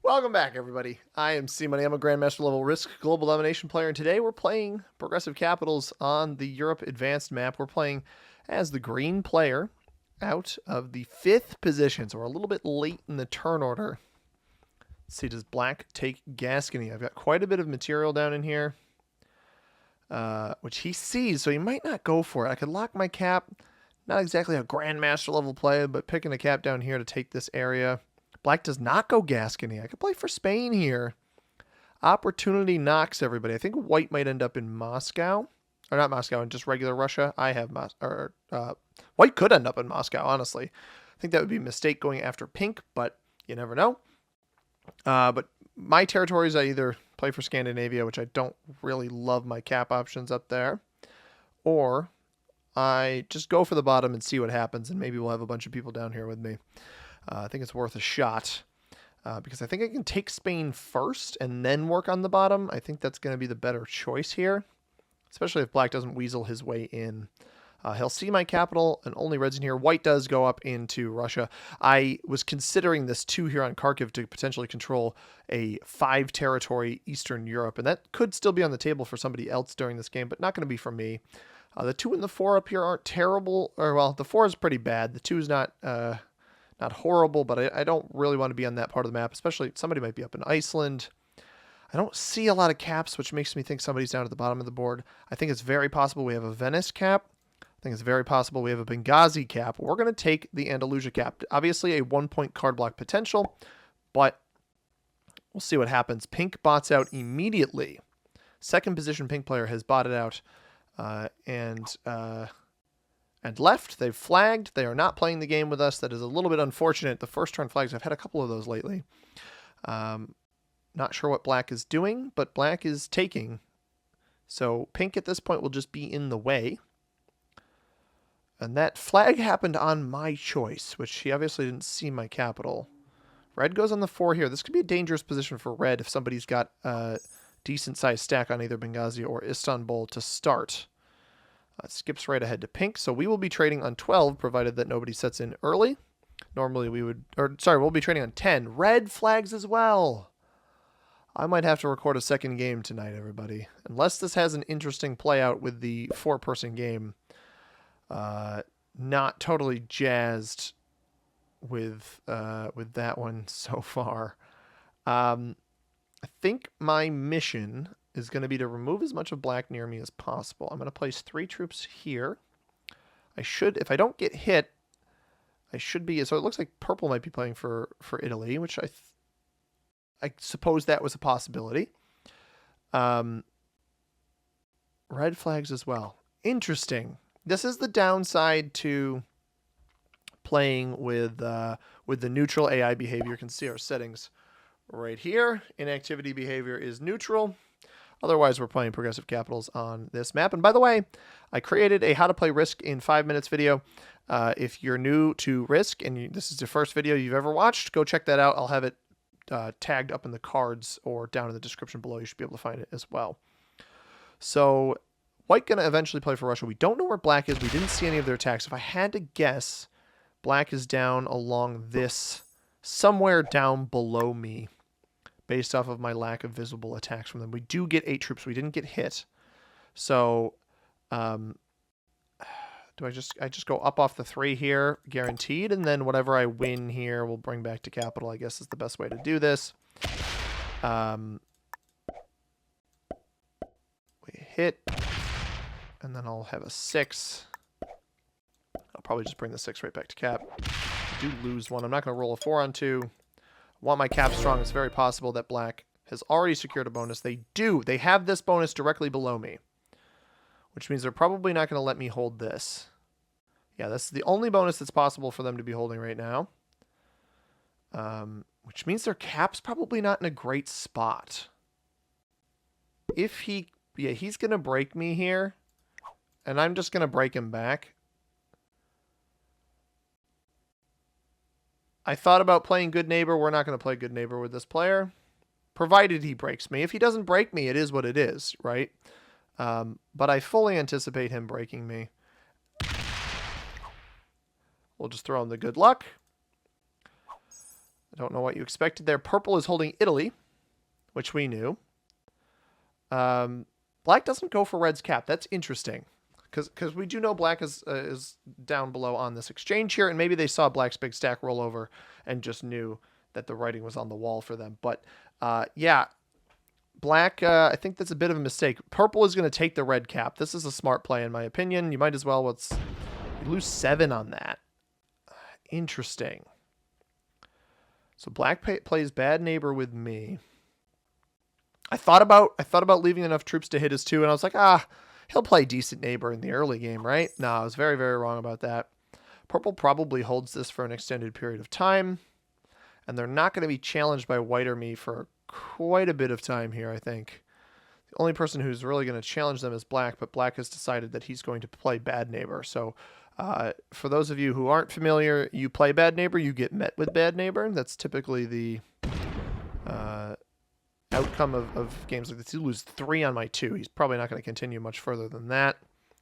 Welcome back, everybody. I am C-Money. I'm a Grandmaster level Risk Global Domination player, and today we're playing Progressive Capitals on the Europe Advanced map. We're playing as the green player out of the 5th position, so we're a little bit late in the turn order. Let's see, does Black take Gascony? I've got quite a bit of material down in here, which he sees, so he might not go for it. I could lock my cap. Not exactly a Grandmaster level play, but picking a cap down here to take this area. Black does not go Gascony. I could play for Spain here. Opportunity knocks everybody. I think White might end up in Moscow. Or not Moscow, in just regular Russia. I have White could end up in Moscow, honestly. I think that would be a mistake going after Pink, but you never know. But my territories, I either play for Scandinavia, which I don't really love my cap options up there, or I just go for the bottom and see what happens, and maybe we'll have a bunch of people down here with me. I think it's worth a shot because I think I can take Spain first and then work on the bottom. I think that's going to be the better choice here, especially if Black doesn't weasel his way in. He'll see my capital and only red's in here. White does go up into Russia. I was considering this 2 here on Kharkiv to potentially control a 5 territory Eastern Europe, and that could still be on the table for somebody else during this game, but not going to be for me. The 2 and the 4 up here aren't terrible, or well, the 4 is pretty bad. The 2 is not horrible, but I don't really want to be on that part of the map, especially somebody might be up in Iceland. I don't see a lot of caps, which makes me think somebody's down at the bottom of the board. I think it's very possible we have a Venice cap. I think it's very possible we have a Benghazi cap. We're going to take the Andalusia cap. Obviously a 1-point card block potential, but we'll see what happens. Pink bots out immediately. Second position Pink player has botted out and left. They've flagged. They are not playing the game with us. That is a little bit unfortunate. The first turn flags, I've had a couple of those lately. Not sure what Black is doing, but Black is taking. So Pink at this point will just be in the way. And that flag happened on my choice, which he obviously didn't see my capital. Red goes on the 4 here. This could be a dangerous position for Red if somebody's got a decent sized stack on either Benghazi or Istanbul to start. Skips right ahead to Pink, so we will be trading on 12, provided that nobody sets in early. Normally we would, we'll be trading on 10. Red flags as well. I might have to record a second game tonight, everybody. Unless this has an interesting play out with the 4-person game. Not totally jazzed with that one so far. I think my mission is going to be to remove as much of Black near me as possible. I'm going to place 3 troops here. I should, if I don't get hit, I should be, so it looks like Purple might be playing for Italy, which I suppose that was a possibility. Red flags as well. Interesting. This is the downside to playing with the neutral AI behavior. You can see our settings right here. Inactivity behavior is neutral. Otherwise, we're playing Progressive Capitals on this map. And by the way, I created a How to Play Risk in 5 minutes video. If you're new to Risk and this is the first video you've ever watched, go check that out. I'll have it tagged up in the cards or down in the description below. You should be able to find it as well. So White going to eventually play for Russia. We don't know where Black is. We didn't see any of their attacks. If I had to guess, Black is down along this, somewhere down below me, based off of my lack of visible attacks from them. We do get 8 troops. We didn't get hit. So do I just go up off the 3 here, guaranteed, and then whatever I win here we'll bring back to capital, I guess is the best way to do this. We hit, and then I'll have a 6. I'll probably just bring the 6 right back to cap. I do lose 1. I'm not going to roll a 4 on 2. Want my cap strong. It's very possible that Black has already secured a bonus. They do. They have this bonus directly below me, which means they're probably not going to let me hold this. Yeah, that's the only bonus that's possible for them to be holding right now, which means their cap's probably not in a great spot. If he's going to break me here, and I'm just going to break him back. I thought about playing Good Neighbor. We're not going to play Good Neighbor with this player, provided he breaks me. If he doesn't break me, it is what it is, right? But I fully anticipate him breaking me. We'll just throw in the good luck. I don't know what you expected there. Purple is holding Italy, which we knew. Black doesn't go for red's cap. That's interesting. Because we do know black is down below on this exchange here, and maybe they saw black's big stack roll over and just knew that the writing was on the wall for them. But yeah, black, I think that's a bit of a mistake. Purple is going to take the red cap. This is a smart play in my opinion. You might as well, you lose 7 on that. Interesting. So black plays bad neighbor with me. I thought about leaving enough troops to hit his 2, and I was like, he'll play decent neighbor in the early game, right? No, I was very, very wrong about that. Purple probably holds this for an extended period of time, and they're not going to be challenged by white or me for quite a bit of time here, I think. The only person who's really going to challenge them is black, but black has decided that he's going to play bad neighbor. So for those of you who aren't familiar, you play bad neighbor, you get met with bad neighbor. That's typically the outcome of games like this. You lose 3 on my 2. He's probably not going to continue much further than that.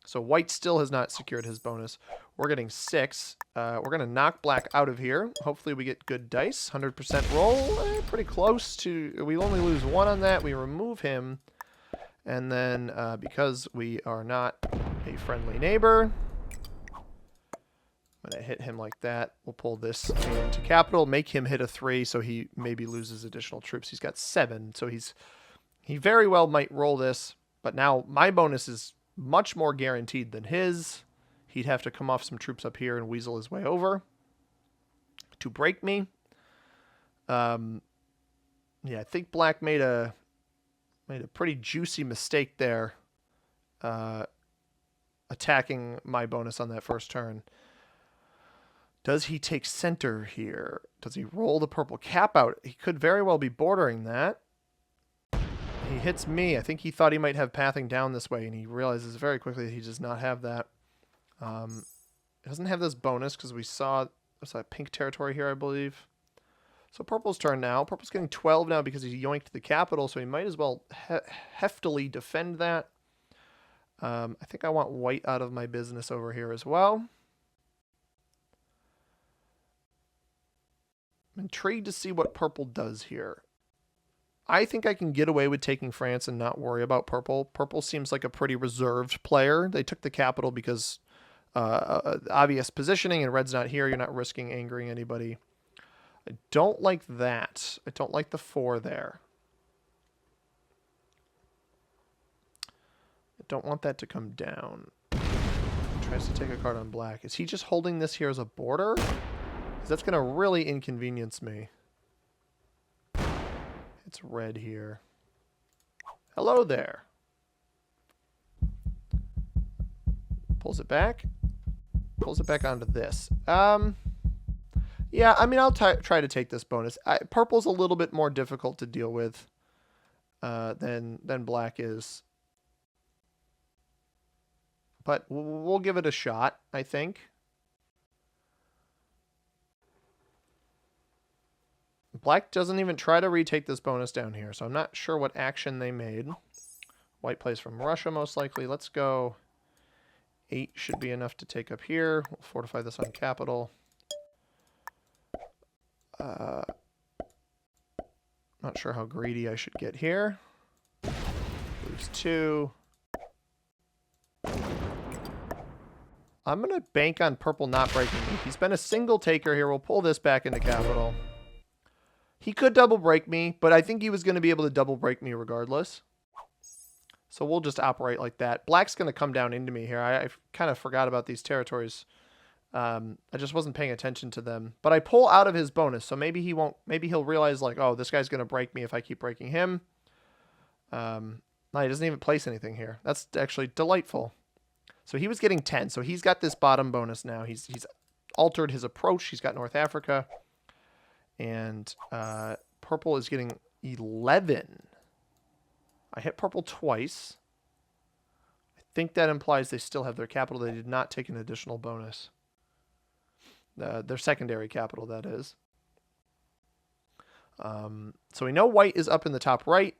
So white still has not secured his bonus. We're getting 6. We're going to knock black out of here. Hopefully we get good dice. 100% roll. Pretty close to... We only lose 1 on that. We remove him. And then because we are not a friendly neighbor, I'm going to hit him like that. We'll pull this into capital, make him hit a 3, so he maybe loses additional troops. He's got 7, so he very well might roll this. But now my bonus is much more guaranteed than his. He'd have to come off some troops up here and weasel his way over to break me. Yeah, I think black made a pretty juicy mistake there, attacking my bonus on that first turn. Does he take center here? Does he roll the purple cap out? He could very well be bordering that. He hits me. I think he thought he might have pathing down this way, and he realizes very quickly that he does not have that. He doesn't have this bonus because we saw there's a pink territory here, I believe. So purple's turn now. Purple's getting 12 now because he yoinked the capital, so he might as well heftily defend that. I think I want white out of my business over here as well. I'm intrigued to see what purple does here. I think I can get away with taking France and not worry about purple. Purple seems like a pretty reserved player. They took the capital because obvious positioning, and red's not here. You're not risking angering anybody. I don't like that. I don't like the 4 there. I don't want that to come down. Tries to take a card on black. Is he just holding this here as a border? Because that's going to really inconvenience me. It's red here. Hello there. Pulls it back. Pulls it back onto this. Yeah, I mean, I'll try to take this bonus. Purple's a little bit more difficult to deal with than black is. But we'll give it a shot, I think. Black doesn't even try to retake this bonus down here, so I'm not sure what action they made. White plays from Russia, most likely. Let's go. 8 should be enough to take up here. We'll fortify this on capital. Not sure how greedy I should get here. Lose 2. I'm going to bank on purple not breaking me. He's been a single taker here. We'll pull this back into capital. He could double break me, but I think he was going to be able to double break me regardless. So we'll just operate like that. Black's going to come down into me here. I kind of forgot about these territories. I just wasn't paying attention to them. But I pull out of his bonus, so maybe he won't. Maybe he'll realize, like, oh, this guy's going to break me if I keep breaking him. No, he doesn't even place anything here. That's actually delightful. So he was getting 10. So he's got this bottom bonus now. He's altered his approach. He's got North Africa. And purple is getting 11. I hit purple twice. I think that implies they still have their capital. They did not take an additional bonus. Their secondary capital, that is. So we know white is up in the top right.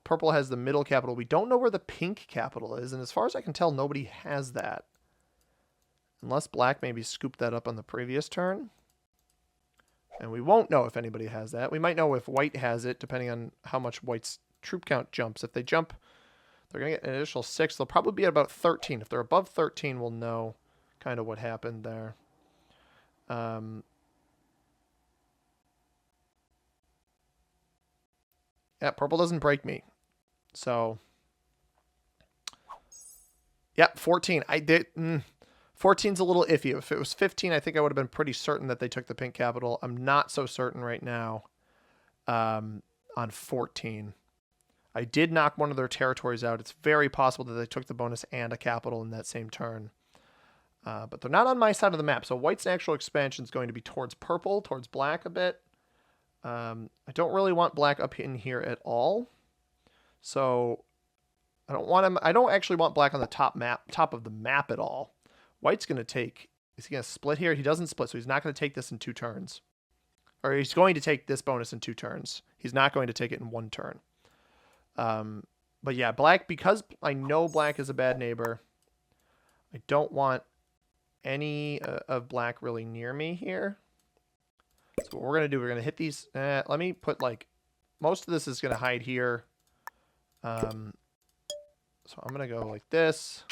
Purple has the middle capital. We don't know where the pink capital is. And as far as I can tell, nobody has that. Unless black maybe scooped that up on the previous turn. And we won't know if anybody has that. We might know if white has it, depending on how much white's troop count jumps. If they jump, they're going to get an additional 6. They'll probably be at about 13. If they're above 13, we'll know kind of what happened there. Yeah, purple doesn't break me. So, yeah, 14. 14's a little iffy. If it was 15, I think I would have been pretty certain that they took the pink capital. I'm not so certain right now on 14. I did knock one of their territories out. It's very possible that they took the bonus and a capital in that same turn. But they're not on my side of the map. So white's actual expansion is going to be towards purple, towards black a bit. I don't really want black up in here at all. So I don't want him. I don't actually want black on the top of the map at all. White's going to take, is he going to split here? He doesn't split, so he's not going to take this in 2 turns. Or he's going to take this bonus in 2 turns. He's not going to take it in 1 turn. But yeah, black, because I know black is a bad neighbor, I don't want any of black really near me here. So what we're going to do, we're going to hit these. Let me put like, most of this is going to hide here. So I'm going to go like this.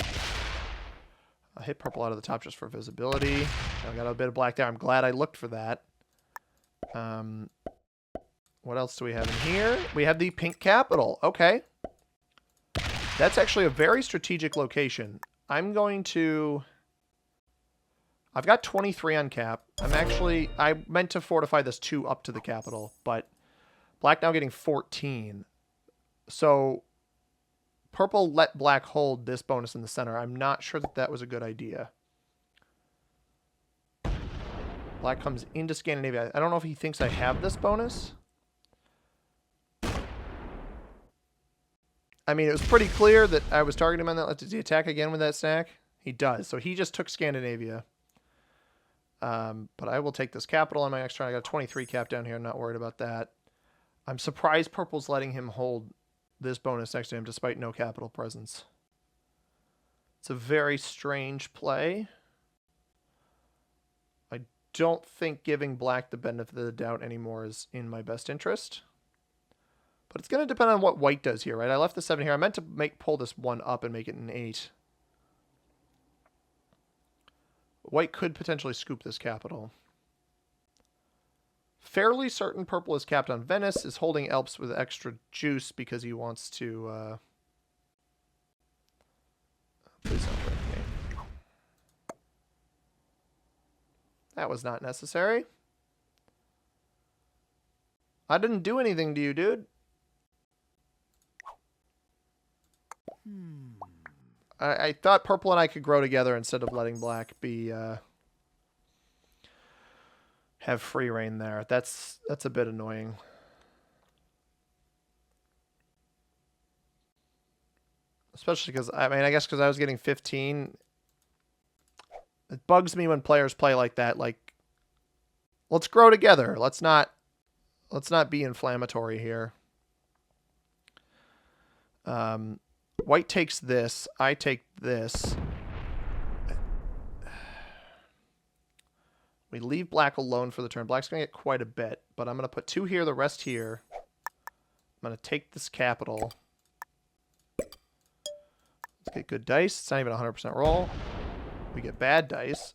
I'll hit purple out of the top just for visibility. I got a bit of black there. I'm glad I looked for that. What else do we have in here? We have the pink capital. Okay. That's actually a very strategic location. I'm going to... I've got 23 on cap. I meant to fortify this 2 up to the capital, but black now getting 14. So purple let black hold this bonus in the center. I'm not sure that that was a good idea. Black comes into Scandinavia. I don't know if he thinks I have this bonus. I mean, it was pretty clear that I was targeting him on that. Does he attack again with that stack? He does. So he just took Scandinavia. But I will take this capital on my next turn. I got a 23 cap down here. I'm not worried about that. I'm surprised purple's letting him hold this bonus next to him despite no capital presence. It's a very strange play. I don't think giving black the benefit of the doubt anymore is in my best interest. But it's going to depend on what white does here, right? I left the 7 here. I meant to pull this 1 up and make it an 8. White could potentially scoop this capital. Fairly certain purple is capped on Venice, is holding Alps with extra juice because he wants to... Please don't break me. That was not necessary. I didn't do anything to you, dude. I thought purple and I could grow together instead of letting black be have free reign there. That's a bit annoying. Especially because, I mean, I guess because I was getting 15. It bugs me when players play like that. Like, let's grow together. Let's not be inflammatory here. White takes this. I take this. We leave black alone for the turn. Black's going to get quite a bit, but I'm going to put 2 here, the rest here. I'm going to take this capital. Let's get good dice. It's not even a 100% roll. We get bad dice.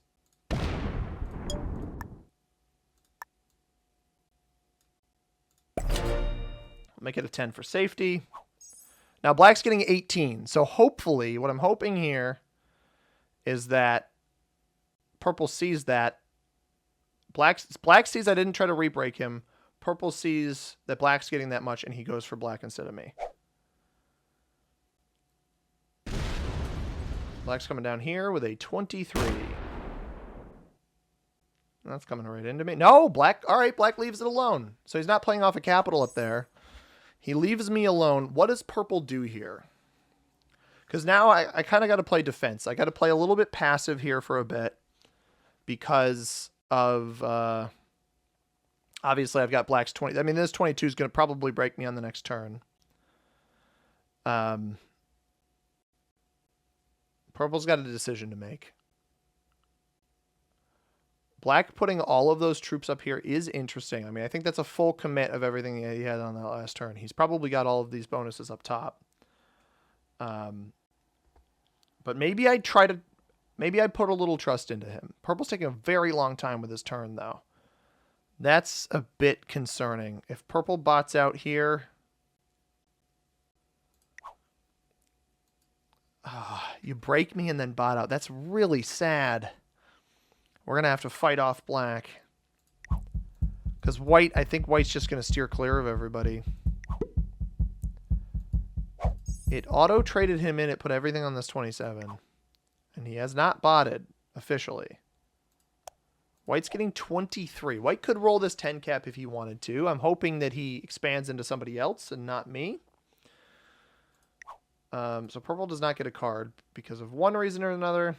Make it a 10 for safety. Now, black's getting 18. So hopefully, what I'm hoping here is that purple sees that. Black sees I didn't try to re-break him. Purple sees that black's getting that much, and he goes for black instead of me. Black's coming down here with a 23. That's coming right into me. No, black. All right, black leaves it alone. So he's not playing off a capital up there. He leaves me alone. What does purple do here? Because now I kind of got to play defense. I got to play a little bit passive here for a bit because of, obviously I've got black's 20. I mean, this 22 is going to probably break me on the next turn. Purple's got a decision to make. Black putting all of those troops up here is interesting. I mean, I think that's a full commit of everything that he had on that last turn. He's probably got all of these bonuses up top. But maybe I put a little trust into him. Purple's taking a very long time with his turn, though. That's a bit concerning. If purple bots out here... you break me and then bot out. That's really sad. We're going to have to fight off black. Because white, I think white's just going to steer clear of everybody. It auto-traded him in. It put everything on this 27. And he has not botted officially. White's getting 23. White could roll this 10 cap if he wanted to. I'm hoping that he expands into somebody else and not me. So purple does not get a card because of one reason or another.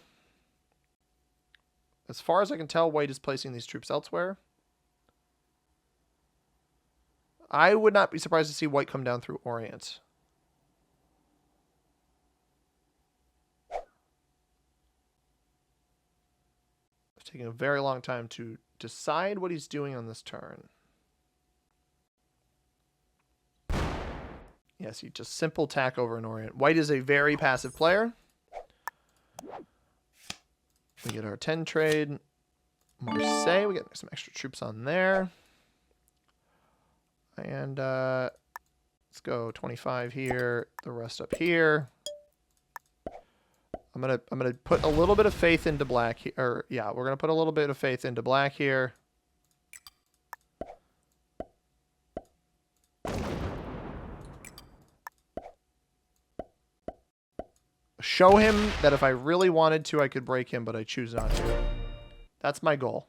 As far as I can tell, white is placing these troops elsewhere. I would not be surprised to see white come down through Orient. It's taking a very long time to decide what he's doing on this turn. Yes, he just simple tack over an Orient. White is a very passive player. We get our 10 trade. Marseille, we get some extra troops on there. And let's go 25 here, the rest up here. I'm gonna put a little bit of faith into black here. Or yeah, we're gonna put a little bit of faith into black here. Show him that if I really wanted to, I could break him, but I choose not to. That's my goal.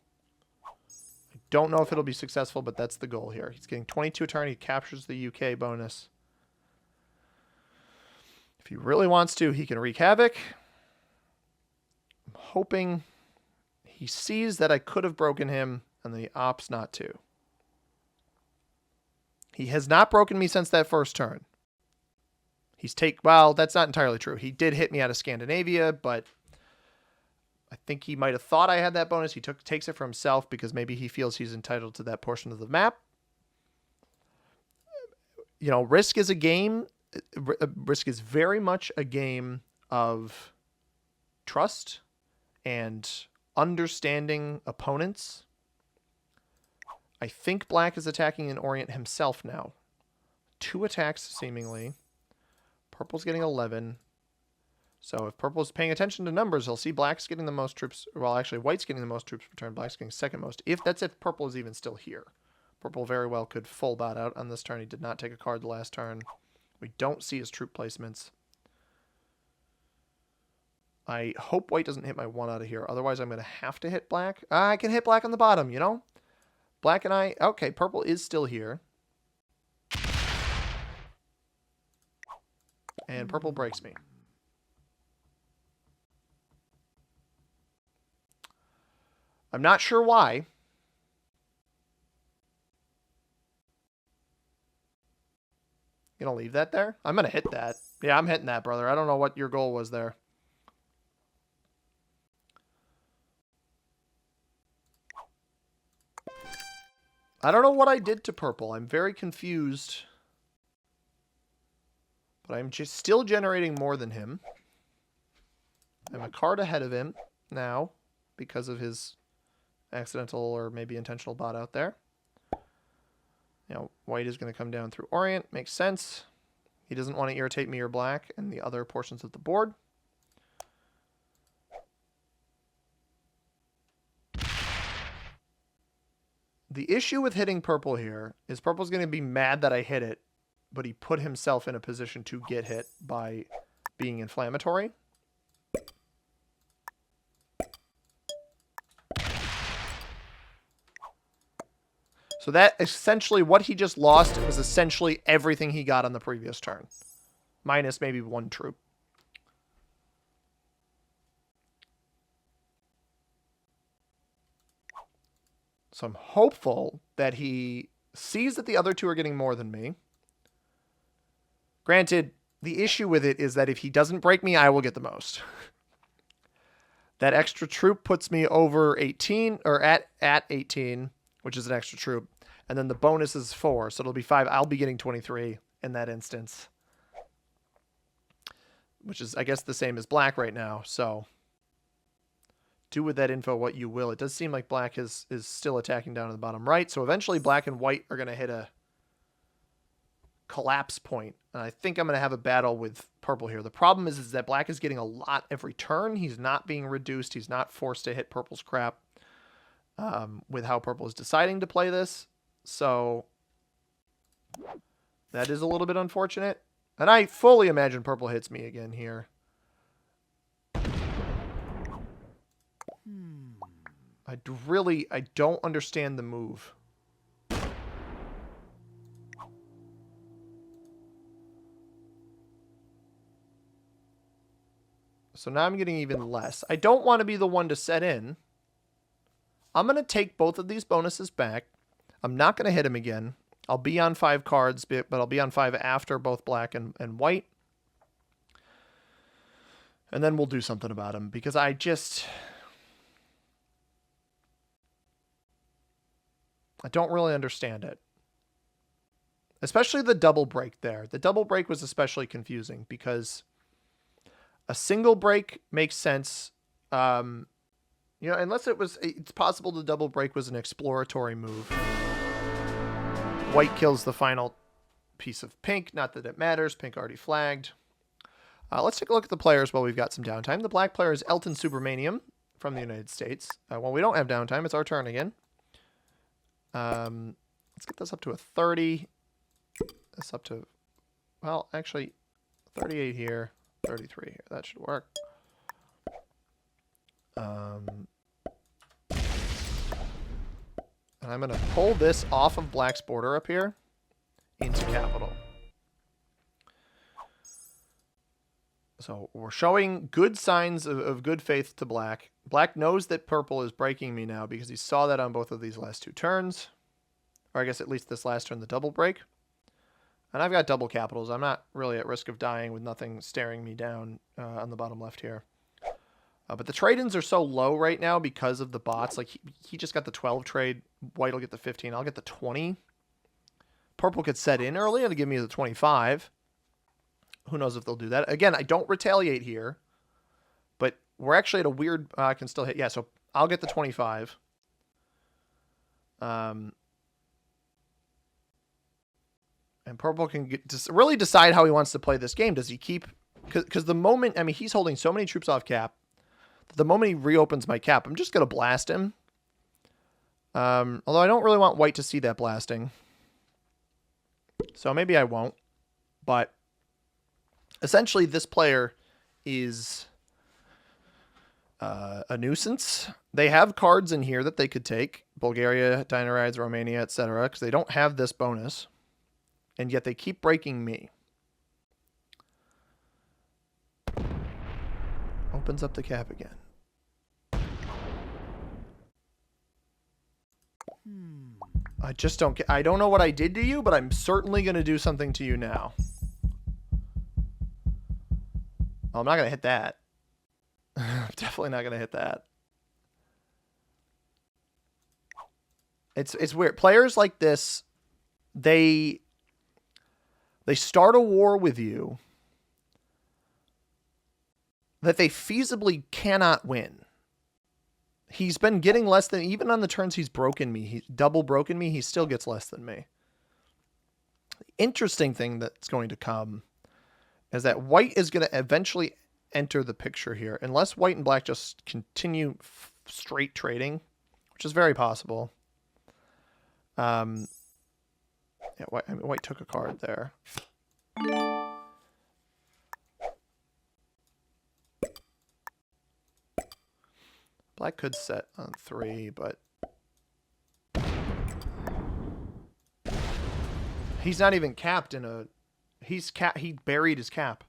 I don't know if it'll be successful, but that's the goal here. He's getting 22 a turn. He captures the UK bonus. If he really wants to, he can wreak havoc. I'm hoping he sees that I could have broken him and the opts not to. He has not broken me since that first turn. Well, that's not entirely true. He did hit me out of Scandinavia, but I think he might have thought I had that bonus. He takes it for himself because maybe he feels he's entitled to that portion of the map. You know, Risk is a game. Risk is very much a game of trust and understanding opponents. I think black is attacking an Orient himself now. 2 attacks, seemingly. Purple's getting 11. So if purple's paying attention to numbers, he'll see black's getting the most troops. Well, actually, white's getting the most troops per turn. Black's getting second most. That's if purple is even still here. Purple very well could full bot out on this turn. He did not take a card the last turn. We don't see his troop placements. I hope white doesn't hit my 1 out of here. Otherwise, I'm going to have to hit black. I can hit black on the bottom, you know? Black and I... Okay, purple is still here. And purple breaks me. I'm not sure why. You gonna leave that there? I'm gonna hit that. Yeah, I'm hitting that, brother. I don't know what your goal was there. I don't know what I did to purple. I'm very confused. But I'm just still generating more than him. I'm a card ahead of him now because of his accidental or maybe intentional bot out there. You know, white is going to come down through Orient. Makes sense. He doesn't want to irritate me or black and the other portions of the board. The issue with hitting purple here is purple's going to be mad that I hit it, but he put himself in a position to get hit by being inflammatory. So that essentially, what he just lost was essentially everything he got on the previous turn. Minus maybe 1 troop. So I'm hopeful that he sees that the other 2 are getting more than me. Granted, the issue with it is that if he doesn't break me, I will get the most. That extra troop puts me over 18, or at 18, which is an extra troop. And then the bonus is 4, so it'll be 5. I'll be getting 23 in that instance. Which is, I guess, the same as black right now. So do with that info what you will. It does seem like black is still attacking down in the bottom right. So eventually black and white are going to hit a collapse point. And I think I'm going to have a battle with purple here. The problem is that black is getting a lot every turn. He's not being reduced. He's not forced to hit purple's crap with how purple is deciding to play this. So that is a little bit unfortunate. And I fully imagine purple hits me again here. I don't understand the move. So now I'm getting even less. I don't want to be the one to set in. I'm going to take both of these bonuses back. I'm not going to hit him again. I'll be on 5 cards, but I'll be on 5 after both black and white. And then we'll do something about him, because I don't really understand it. Especially the double break there. The double break was especially confusing, because a single break makes sense. You know, unless it's possible the double break was an exploratory move. White kills the final piece of pink. Not that it matters. Pink already flagged. Let's take a look at the players while we've got some downtime. The black player is Elton Supermanium from the United States. While we don't have downtime, it's our turn again. Let's get this up to a 30. This up to, well, actually, 38 here, 33 here. That should work. And I'm going to pull this off of black's border up here into capital. So we're showing good signs of good faith to black. Black knows that purple is breaking me now because he saw that on both of these last 2 turns. Or I guess at least this last turn, the double break. And I've got double capitals. I'm not really at risk of dying with nothing staring me down on the bottom left here. But the trade-ins are so low right now because of the bots. Like, he just got the 12 trade. White will get the 15. I'll get the 20. Purple could set in early and give me the 25. Who knows if they'll do that. Again, I don't retaliate here. But we're actually at a weird... I can still hit... Yeah, so I'll get the 25. And purple can really decide how he wants to play this game. Does he keep... Because the moment... I mean, he's holding so many troops off cap. The moment he reopens my cap, I'm just going to blast him. Although I don't really want white to see that blasting. So maybe I won't. But essentially, this player is a nuisance. They have cards in here that they could take. Bulgaria, Dinarides, Romania, etc. Because they don't have this bonus. And yet they keep breaking me. Opens up the cap again. I just don't get... I don't know what I did to you, but I'm certainly going to do something to you now. Oh, I'm not going to hit that. I'm definitely not going to hit that. It's weird. Players like this, they start a war with you that they feasibly cannot win. He's been getting less than, even on the turns he's broken me, he's double broken me, he still gets less than me. The interesting thing that's going to come is that white is going to eventually enter the picture here, unless white and black just continue straight trading, which is very possible. Yeah, white took a card there. Black could set on 3, but he's not even capped in a... He buried his cap.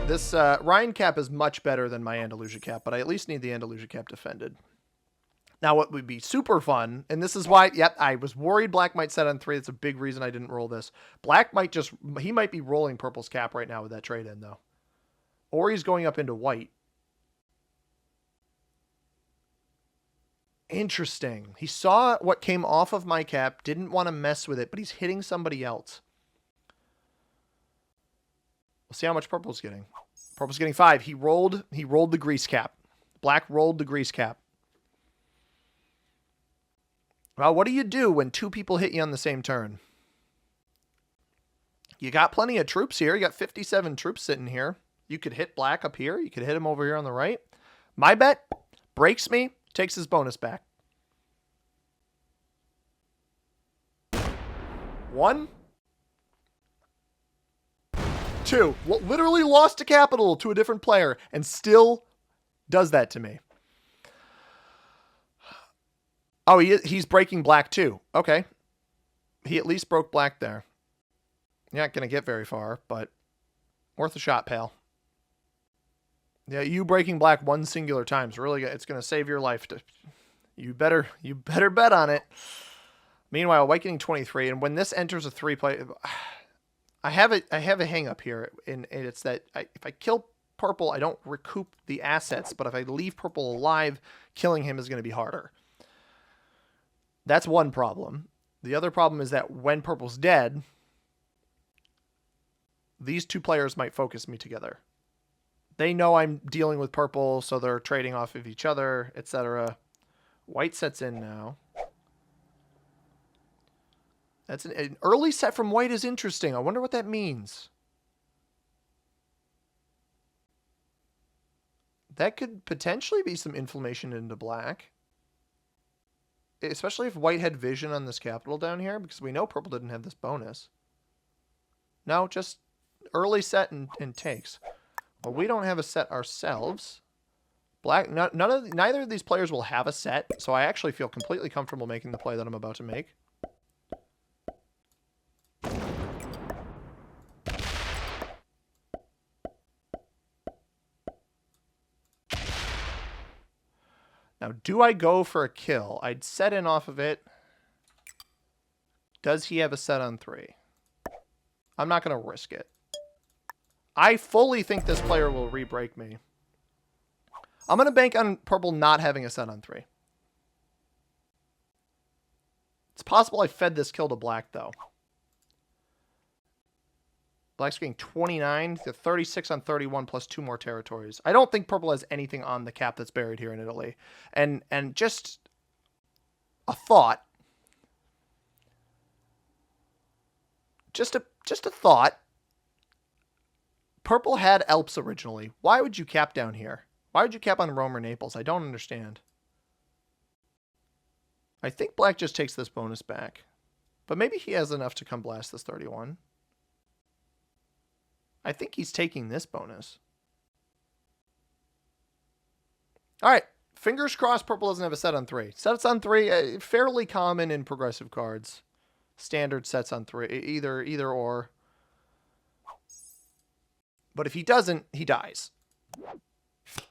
This Rhine cap is much better than my Andalusia cap, but I at least need the Andalusia cap defended. Now, what would be super fun, and this is why, yep, I was worried black might set on 3. That's a big reason I didn't roll this. Black might he might be rolling purple's cap right now with that trade in, though. Or he's going up into white. Interesting. He saw what came off of my cap, didn't want to mess with it, but he's hitting somebody else. We'll see how much purple's getting. Purple's getting 5. He rolled the grease cap. Black rolled the grease cap. Well, what do you do when 2 people hit you on the same turn? You got plenty of troops here. You got 57 troops sitting here. You could hit black up here. You could hit him over here on the right. My bet, breaks me, takes his bonus back. 1, 2. Literally lost a capital to a different player and still does that to me. Oh, he's breaking black too. Okay. He at least broke black there. You're not going to get very far, but worth a shot, pal. Yeah, you breaking black one singular time is really good. It's going to save your life. You better bet on it. Meanwhile, white getting 23, and when this enters a 3-play, I have a hang up here, and it's that if I kill purple, I don't recoup the assets, but if I leave purple alive, killing him is going to be harder. That's one problem. The other problem is that when purple's dead, these 2 players might focus me together. They know I'm dealing with purple, so they're trading off of each other, etc. White sets in now. That's an early set from white is interesting. I wonder what that means. That could potentially be some inflammation into black. Especially if white had vision on this capital down here, because we know purple didn't have this bonus. No, just early set and takes. Well, we don't have a set ourselves. Black, neither of these players will have a set, so I actually feel completely comfortable making the play that I'm about to make. Now, do I go for a kill? I'd set in off of it. Does he have a set on 3? I'm not going to risk it. I fully think this player will re-break me. I'm going to bank on purple not having a set on 3. It's possible I fed this kill to black, though. Black's getting 29 to 36 on 31 plus 2 more territories. I don't think purple has anything on the cap that's buried here in Italy. And just a thought. Just a thought. Purple had Alps originally. Why would you cap down here? Why would you cap on Rome or Naples? I don't understand. I think black just takes this bonus back. But maybe he has enough to come blast this 31. I think he's taking this bonus. All right. Fingers crossed purple doesn't have a set on 3. Sets on 3, fairly common in progressive cards. Standard sets on 3, either or. But if he doesn't, he dies.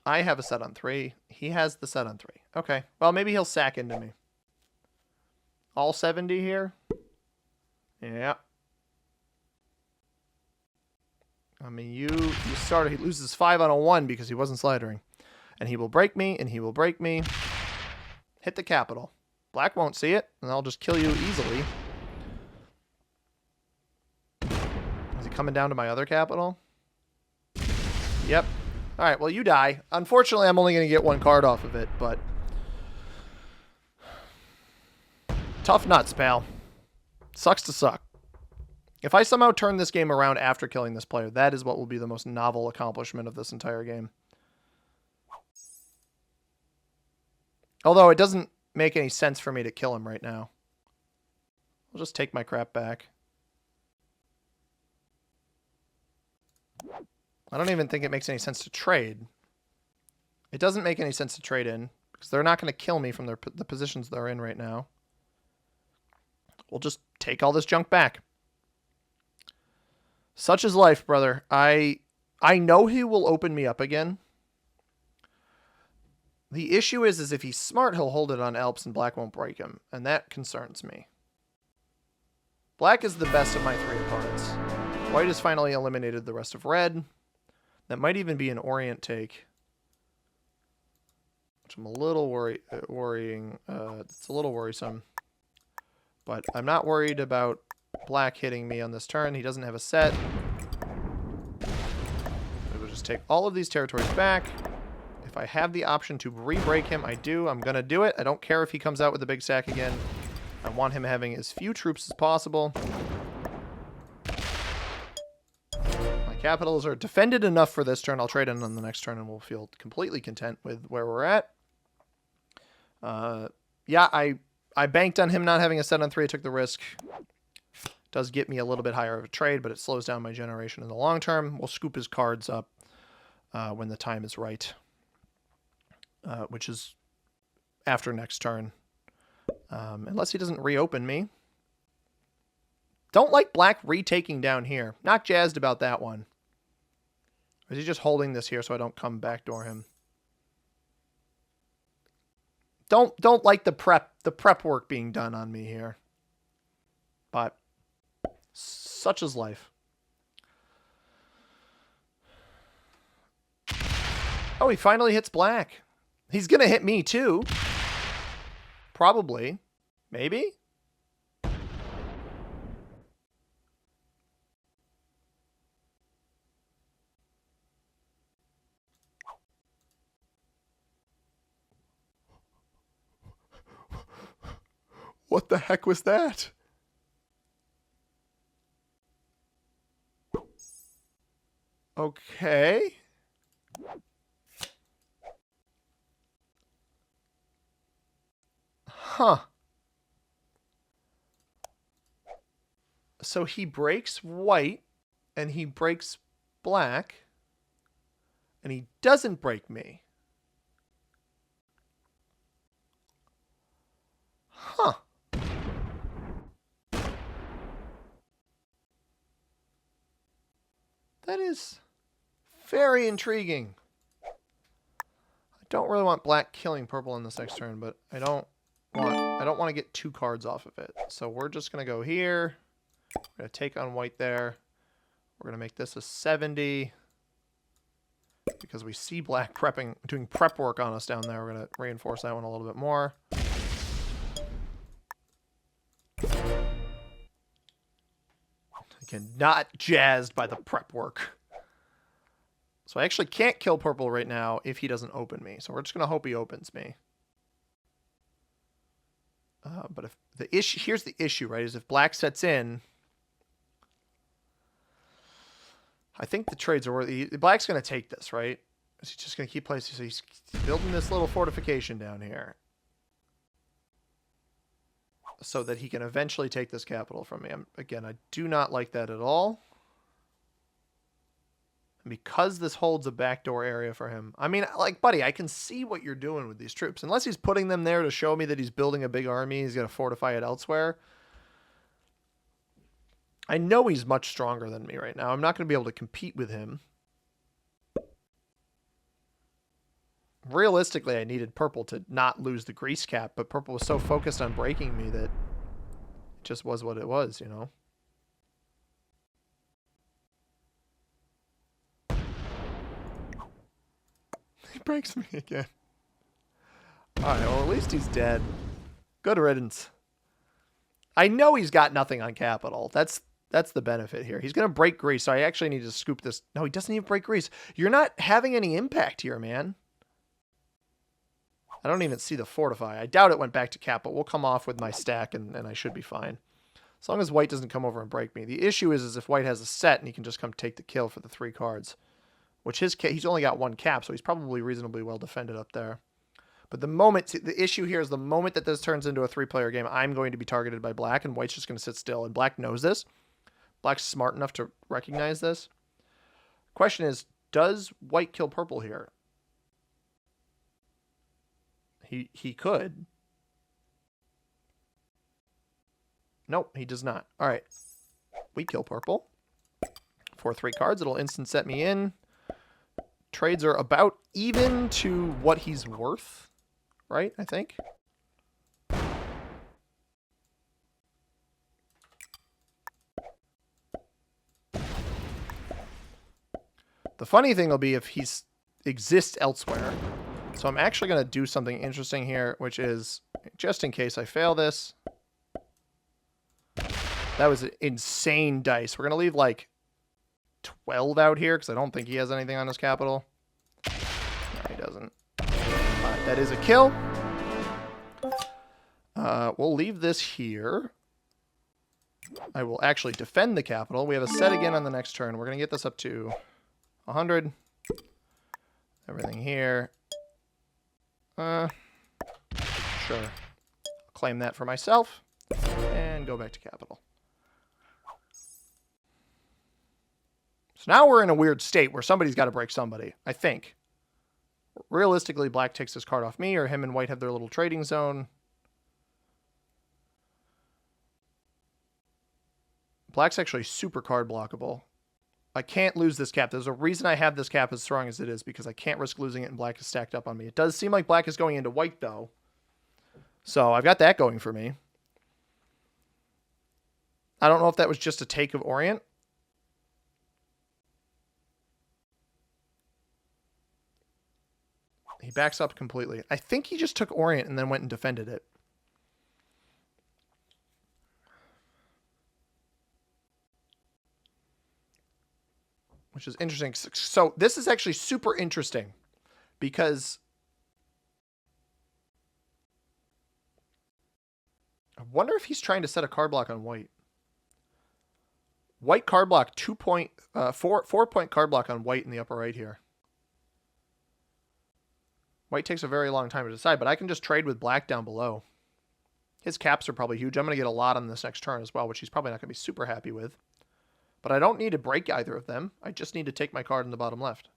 I have a set on 3. He has the set on 3. Okay. Well, maybe he'll sack into me. All 70 here? Yeah. I mean, he loses 5 on a 1 because he wasn't slidering. And he will break me, and he will break me. Hit the capital. Black won't see it, and I'll just kill you easily. Is he coming down to my other capital? Yep. All right, well, you die. Unfortunately, I'm only going to get 1 card off of it, but... Tough nuts, pal. Sucks to suck. If I somehow turn this game around after killing this player, that is what will be the most novel accomplishment of this entire game. Although it doesn't make any sense for me to kill him right now. I'll just take my crap back. I don't even think it makes any sense to trade. It doesn't make any sense to trade in, because they're not going to kill me from the positions they're in right now. We'll just take all this junk back. Such is life, brother. I know he will open me up again. The issue is if he's smart, he'll hold it on Alps and black won't break him, and that concerns me. Black is the best of my 3 opponents. White has finally eliminated the rest of red. That might even be an Orient take, which I'm a little worrying. It's a little worrisome. But I'm not worried about black hitting me on this turn. He doesn't have a set. We will just take all of these territories back. If I have the option to re-break him, I do. I'm going to do it. I don't care if he comes out with a big sack again. I want him having as few troops as possible. My capitals are defended enough for this turn. I'll trade in on the next turn and we'll feel completely content with where we're at. Yeah, I banked on him not having a set on 3. I took the risk. Does get me a little bit higher of a trade, but it slows down my generation in the long term. We'll scoop his cards up when the time is right, which is after next turn. Unless he doesn't reopen me. Don't like black retaking down here. Not jazzed about that one. Or is he just holding this here so I don't come backdoor him? Don't like the prep work being done on me here. But such is life. Oh, he finally hits black. He's going to hit me too. Probably. Maybe? What the heck was that? Okay. Huh. So he breaks white, and he breaks black, and he doesn't break me. Huh. That is very intriguing. I don't really want black killing purple in this next turn, but I don't want to get 2 cards off of it. So we're just going to go here. We're going to take on white there. We're going to make this a 70. Because we see black doing prep work on us down there. We're going to reinforce that one a little bit more. Again, not jazzed by the prep work. So I actually can't kill purple right now if he doesn't open me. So we're just going to hope he opens me. But if the issue, here's the issue, right? Is if black sets in, I think the trades are worthy. Black's going to take this, right? He's just going to keep placing. So he's building this little fortification down here, so that he can eventually take this capital from me. Again, I do not like that at all. And because this holds a backdoor area for him, I mean, like, buddy, I can see what you're doing with these troops. Unless he's putting them there to show me that he's building a big army, he's going to fortify it elsewhere. I know he's much stronger than me right now. I'm not going to be able to compete with him. Realistically, I needed purple to not lose the grease cap, but purple was so focused on breaking me that it just was what it was, you know? He breaks me again. Alright, well, at least he's dead. Good riddance. I know he's got nothing on capital. That's the benefit here. He's going to break grease, so I actually need to scoop this. No, he doesn't even break grease. You're not having any impact here, man. I don't even see the fortify. I doubt it went back to cap, but we'll come off with my stack, and I should be fine. As long as white doesn't come over and break me. The issue is if white has a set, and he can just come take the kill for the 3 cards. Which he's only got 1 cap, so he's probably reasonably well defended up there. But the issue here is the moment that this turns into a 3-player game, I'm going to be targeted by black, and white's just going to sit still. And black knows this. Black's smart enough to recognize this. Question is, does white kill purple here? He could. Nope, he does not. All right. We kill purple. For 3 cards, it'll instant set me in trades are about even to what he's worth, right? I think. The funny thing will be if he exists elsewhere. So I'm actually going to do something interesting here, which is, just in case I fail this. That was an insane dice. We're going to leave like 12 out here because I don't think he has anything on his capital. No, he doesn't. That is a kill. We'll leave this here. I will actually defend the capital. We have a set again on the next turn. We're going to get this up to 100. Everything here. Sure. Claim that for myself. And go back to capital. So now we're in a weird state where somebody's got to break somebody, I think. Realistically, black takes his card off me, or him and white have their little trading zone. Black's actually super card blockable. I can't lose this cap. There's a reason I have this cap as strong as it is, because I can't risk losing it and black is stacked up on me. It does seem like black is going into white, though. So I've got that going for me. I don't know if that was just a take of Orient. He backs up completely. I think he just took Orient and then went and defended it. Which is interesting. So this is actually super interesting because I wonder if he's trying to set a card block on white. White card block, 4-point card block on white in the upper right here. White takes a very long time to decide, but I can just trade with black down below. His caps are probably huge. I'm going to get a lot on this next turn as well, which he's probably not going to be super happy with. But I don't need to break either of them. I just need to take my card in the bottom left.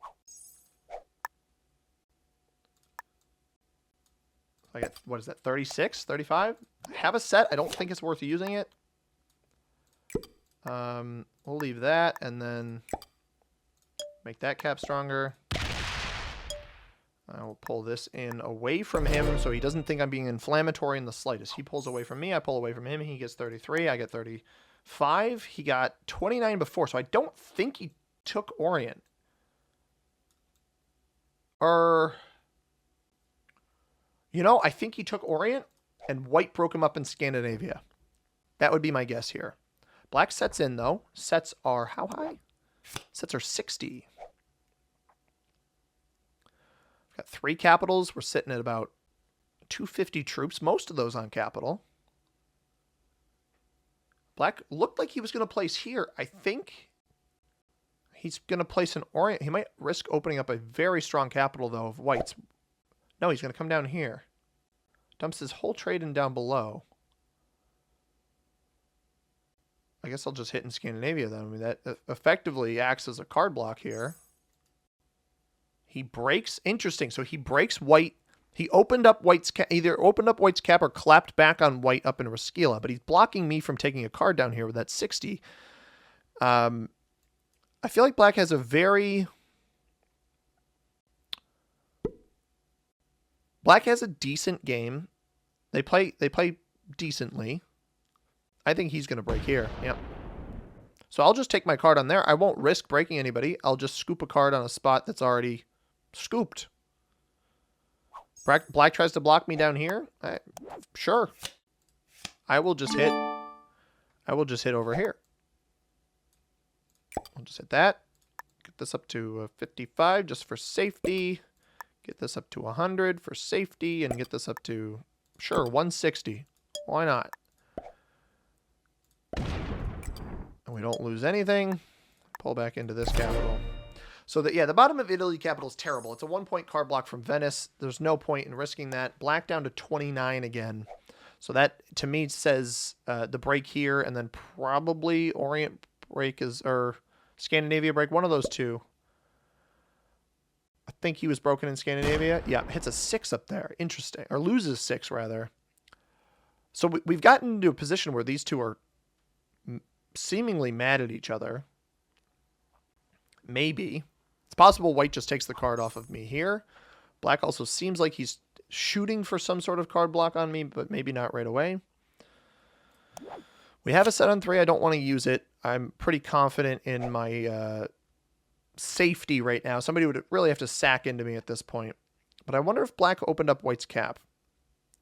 I get, what is that, 36, 35? I have a set. I don't think it's worth using it. We'll leave that and then make that cap stronger. I will pull this in away from him so he doesn't think I'm being inflammatory in the slightest. He pulls away from me. I pull away from him. He gets 33. I get 35. He got 29 before, so I don't think he took Orient. Or, you know, I think he took Orient and white broke him up in Scandinavia. That would be my guess here. Black sets in, though. Sets are how high? Sets are 60. Got 3 capitals. We're sitting at about 250 troops. Most of those on capital. Black looked like he was going to place here. I think he's going to place an Orient. He might risk opening up a very strong capital, though, of whites. No, he's going to come down here. Dumps his whole trade in down below. I guess I'll just hit in Scandinavia, then. I mean, that effectively acts as a card block here. He breaks. Interesting. So he breaks white. He opened up white's cap, either opened up white's cap or clapped back on white up in Roskilde, but he's blocking me from taking a card down here with that 60. I feel like black has a very... Black has a decent game. They play decently. I think he's going to break here. Yep. So I'll just take my card on there. I won't risk breaking anybody. I'll just scoop a card on a spot that's already scooped. Black tries to block me down here. Sure. I will just hit over here. I'll just hit that. Get this up to 55 just for safety. Get this up to 100 for safety. And get this up to, sure, 160. Why not? And we don't lose anything. Pull back into this capital. So, the bottom of Italy capital is terrible. It's a 1-point card block from Venice. There's no point in risking that. Black down to 29 again. So that, to me, says the break here, and then probably Orient break or Scandinavia break. One of those two. I think he was broken in Scandinavia. Yeah, hits a 6 up there. Interesting. Or loses 6, rather. So we've gotten into a position where these two are seemingly mad at each other. Maybe. It's possible white just takes the card off of me here. Black also seems like he's shooting for some sort of card block on me, but maybe not right away. We have a set on 3. I don't want to use it. I'm pretty confident in my safety right now. Somebody would really have to sack into me at this point. But I wonder if black opened up white's cap.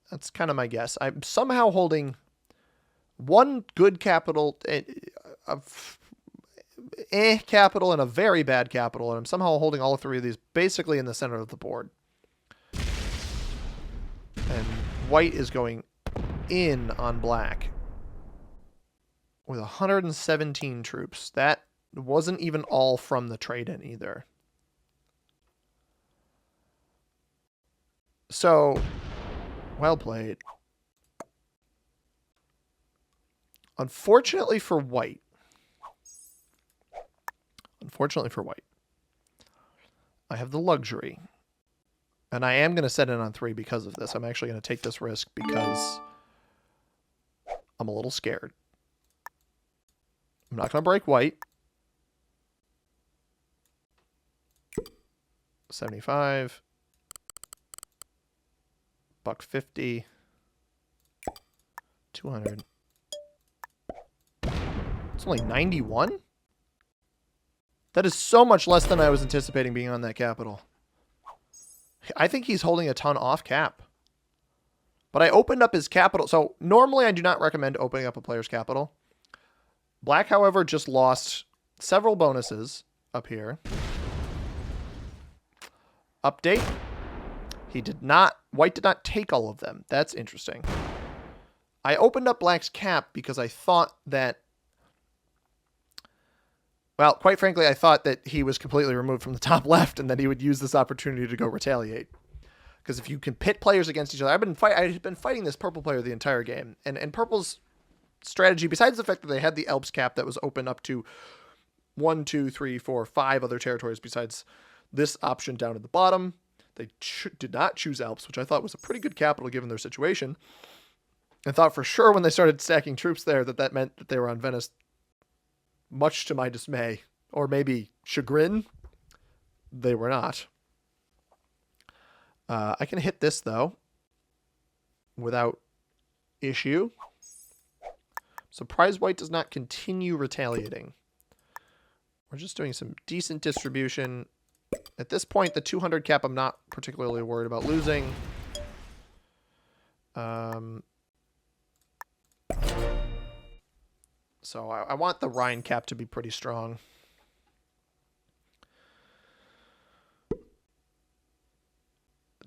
That's kind of my guess. I'm somehow holding one good capital, capital, and a very bad capital, and I'm somehow holding all 3 of these basically in the center of the board. And white is going in on black with 117 troops. That wasn't even all from the trade-in either. So, well played. Unfortunately for white, I have the luxury, and I am going to set in on 3 because of this. I'm actually going to take this risk because I'm a little scared. I'm not going to break white. 75. $150. 200. It's only 91? That is so much less than I was anticipating being on that capital. I think he's holding a ton off cap. But I opened up his capital. So normally I do not recommend opening up a player's capital. Black, however, just lost several bonuses up here. Update. White did not take all of them. That's interesting. I opened up black's cap because I thought that, well, quite frankly, I thought that he was completely removed from the top left and that he would use this opportunity to go retaliate. Because if you can pit players against each other, I've been fighting this purple player the entire game. And purple's strategy, besides the fact that they had the Alps cap that was open up to 1, 2, 3, 4, 5 other territories besides this option down at the bottom, they did not choose Alps, which I thought was a pretty good capital given their situation. I thought for sure when they started stacking troops there that meant that they were on Venice, much to my dismay, or maybe chagrin. They were not. I can hit this, though, without issue. Surprise white does not continue retaliating. We're just doing some decent distribution. At this point, the 200 cap I'm not particularly worried about losing. So I want the Rhine cap to be pretty strong.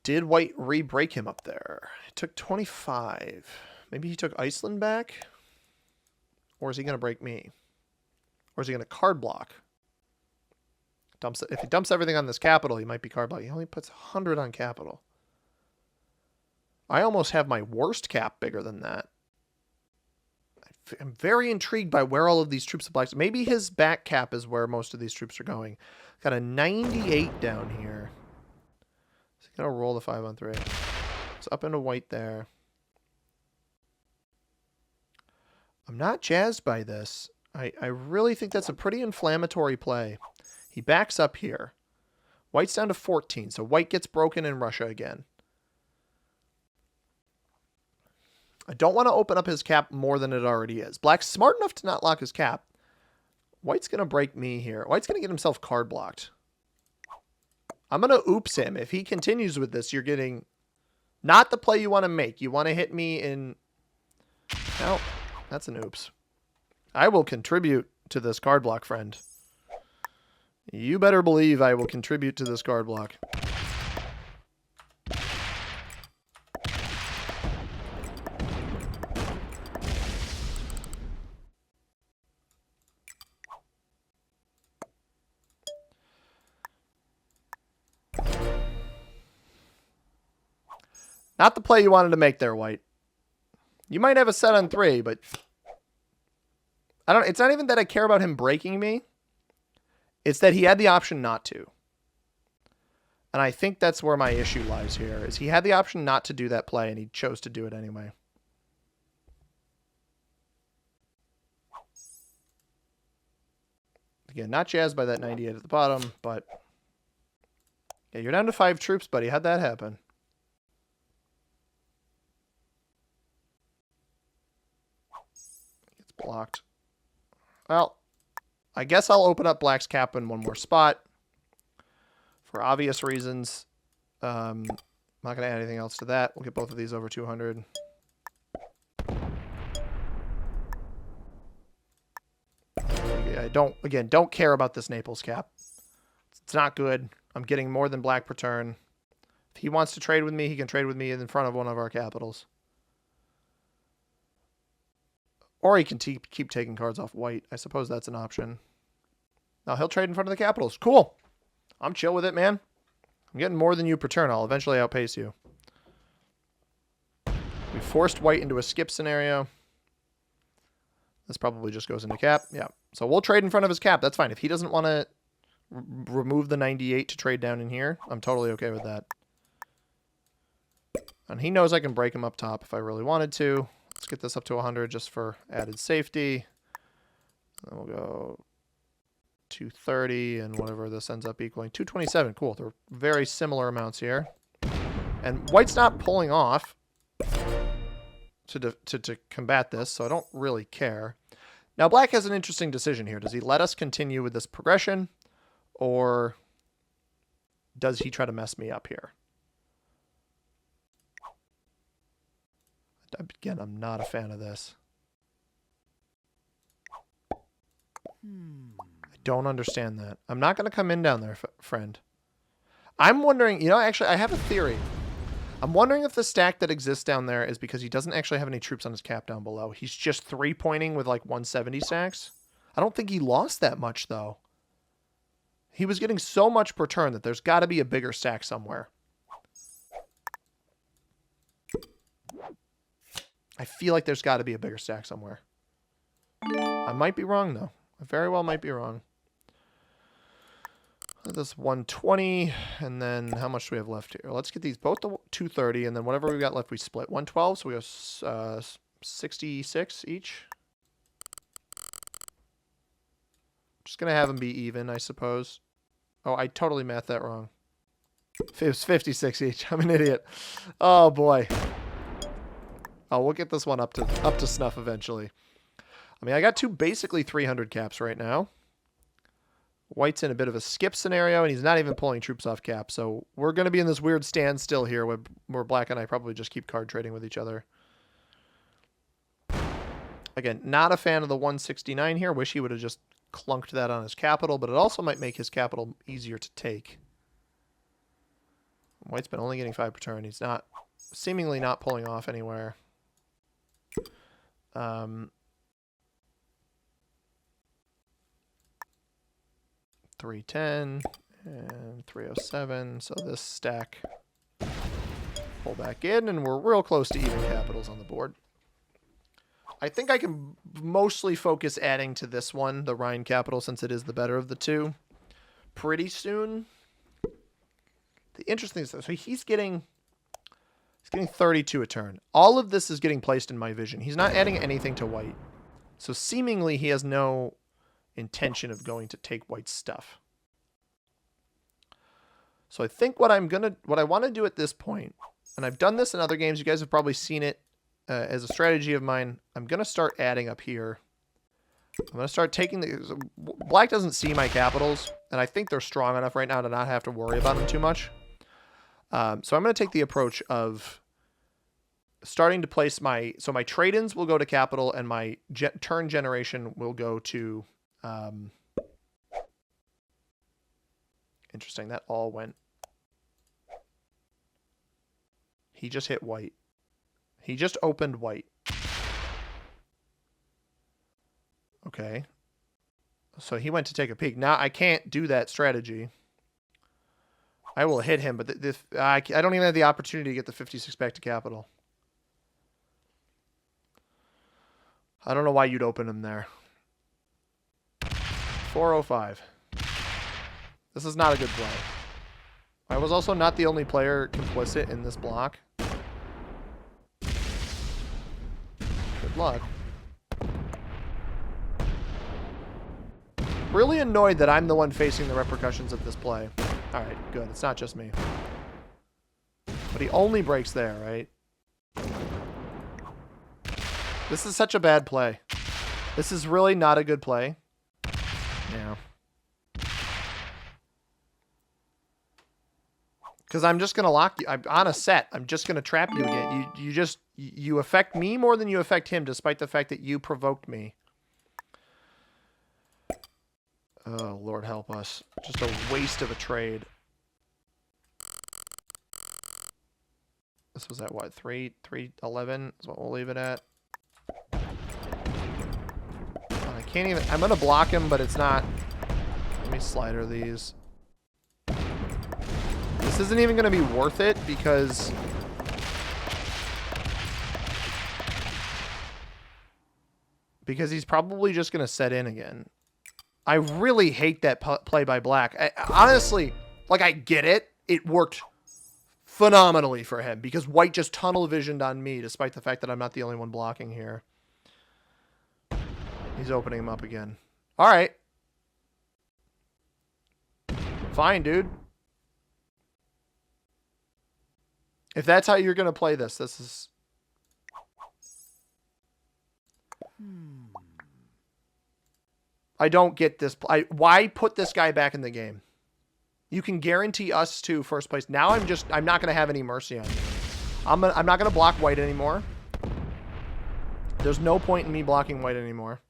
Did white re-break him up there? It took 25. Maybe he took Iceland back? Or is he going to break me? Or is he going to card block? If he dumps everything on this capital, he might be card block. He only puts 100 on capital. I almost have my worst cap bigger than that. I'm very intrigued by where all of these troops apply. Maybe his back cap is where most of these troops are going. Got a 98 down here. He's going to roll the 5 on 3. It's up into white there. I'm not jazzed by this. I really think that's a pretty inflammatory play. He backs up here. White's down to 14, so white gets broken in Russia again. I don't want to open up his cap more than it already is. Black's smart enough to not lock his cap. White's going to break me here. White's going to get himself card blocked. I'm going to oops him. If he continues with this, you're getting not the play you want to make. You want to hit me in... No, that's an oops. I will contribute to this card block, friend. You better believe I will contribute to this card block. Not the play you wanted to make there, white. You might have a set on 3, but it's not even that I care about him breaking me. It's that he had the option not to. And I think that's where my issue lies here, is he had the option not to do that play, and he chose to do it anyway. Again, not jazzed by that 98 at the bottom, but Yeah, you're down to 5 troops, buddy. How'd that happen? It's blocked. Well, I guess I'll open up Black's cap in one more spot. For obvious reasons. I'm not going to add anything else to that. We'll get both of these over 200. I don't care about this Naples cap. It's not good. I'm getting more than Black per turn. If he wants to trade with me, he can trade with me in front of one of our capitals. Or he can keep taking cards off White. I suppose that's an option. Now he'll trade in front of the capitals. Cool. I'm chill with it, man. I'm getting more than you per turn. I'll eventually outpace you. We forced White into a skip scenario. This probably just goes into cap. Yeah. So we'll trade in front of his cap. That's fine. If he doesn't want to remove the 98 to trade down in here, I'm totally okay with that. And he knows I can break him up top if I really wanted to. Let's get this up to 100 just for added safety. Then we'll go 230 and whatever this ends up equaling. 227. Cool. They're very similar amounts here. And White's not pulling off to combat this, so I don't really care. Now, Black has an interesting decision here. Does he let us continue with this progression, or does he try to mess me up here? Again, I'm not a fan of this. I don't understand that. I'm not going to come in down there, friend. I'm wondering, you know, actually, I have a theory. I'm wondering if the stack that exists down there is because he doesn't actually have any troops on his cap down below. He's just 3-pointing with like 170 stacks. I don't think he lost that much, though. He was getting so much per turn that there's got to be a bigger stack somewhere. I feel like there's got to be a bigger stack somewhere. I might be wrong, though. I very well might be wrong. This 120, and then how much do we have left here? Let's get these both to 230, and then whatever we got left, we split. 112, so we have 66 each. Just going to have them be even, I suppose. Oh, I totally mathed that wrong. It was 56 each. I'm an idiot. Oh, boy. Oh, we'll get this one up to snuff eventually. I mean, I got two basically 300 caps right now. White's in a bit of a skip scenario, and he's not even pulling troops off cap. So we're going to be in this weird standstill here where Black and I probably just keep card trading with each other. Again, not a fan of the 169 here. Wish he would have just clunked that on his capital, but it also might make his capital easier to take. White's been only getting 5 per turn. He's not, seemingly not pulling off anywhere. 310 and 307. So this stack pull back in, and we're real close to even capitals on the board. I think I can mostly focus adding to this one, the Rhine capital, since it is the better of the two, pretty soon. The interesting thing is, so he's getting 32 a turn. All of this is getting placed in my vision. He's not adding anything to White. So seemingly he has no intention of going to take White's stuff. So I think what I want to do at this point, and I've done this in other games, you guys have probably seen it as a strategy of mine, I'm going to start adding up here. I'm going to start taking the... Black doesn't see my capitals, and I think they're strong enough right now to not have to worry about them too much. So I'm going to take the approach of starting to place my... So my trade-ins will go to capital, and my turn generation will go to... Interesting, that all went... He just hit White. He just opened White. Okay. So he went to take a peek. Now I can't do that strategy. I will hit him, but I don't even have the opportunity to get the 56 back to capital. I don't know why you'd open him there. 405. This is not a good play. I was also not the only player complicit in this block. Good luck. Really annoyed that I'm the one facing the repercussions of this play. Alright, good. It's not just me. But he only breaks there, right? This is such a bad play. This is really not a good play. Yeah. Because I'm just going to lock you. I'm on a set. I'm just going to trap you again. You affect me more than you affect him, despite the fact that you provoked me. Oh, Lord help us. Just a waste of a trade. This was at what? 311 is what we'll leave it at. I can't even... I'm going to block him, but it's not... Let me slider these. This isn't even going to be worth it because... Because he's probably just going to set in again. I really hate that play by Black. Honestly, like, I get it. It worked phenomenally for him because White just tunnel visioned on me despite the fact that I'm not the only one blocking here. He's opening him up again. All right. Fine, dude. If that's how you're going to play this, this is... I don't get this. Why put this guy back in the game? You can guarantee us to first place. Now I'm not going to have any mercy on you. I'm not going to block White anymore. There's no point in me blocking White anymore.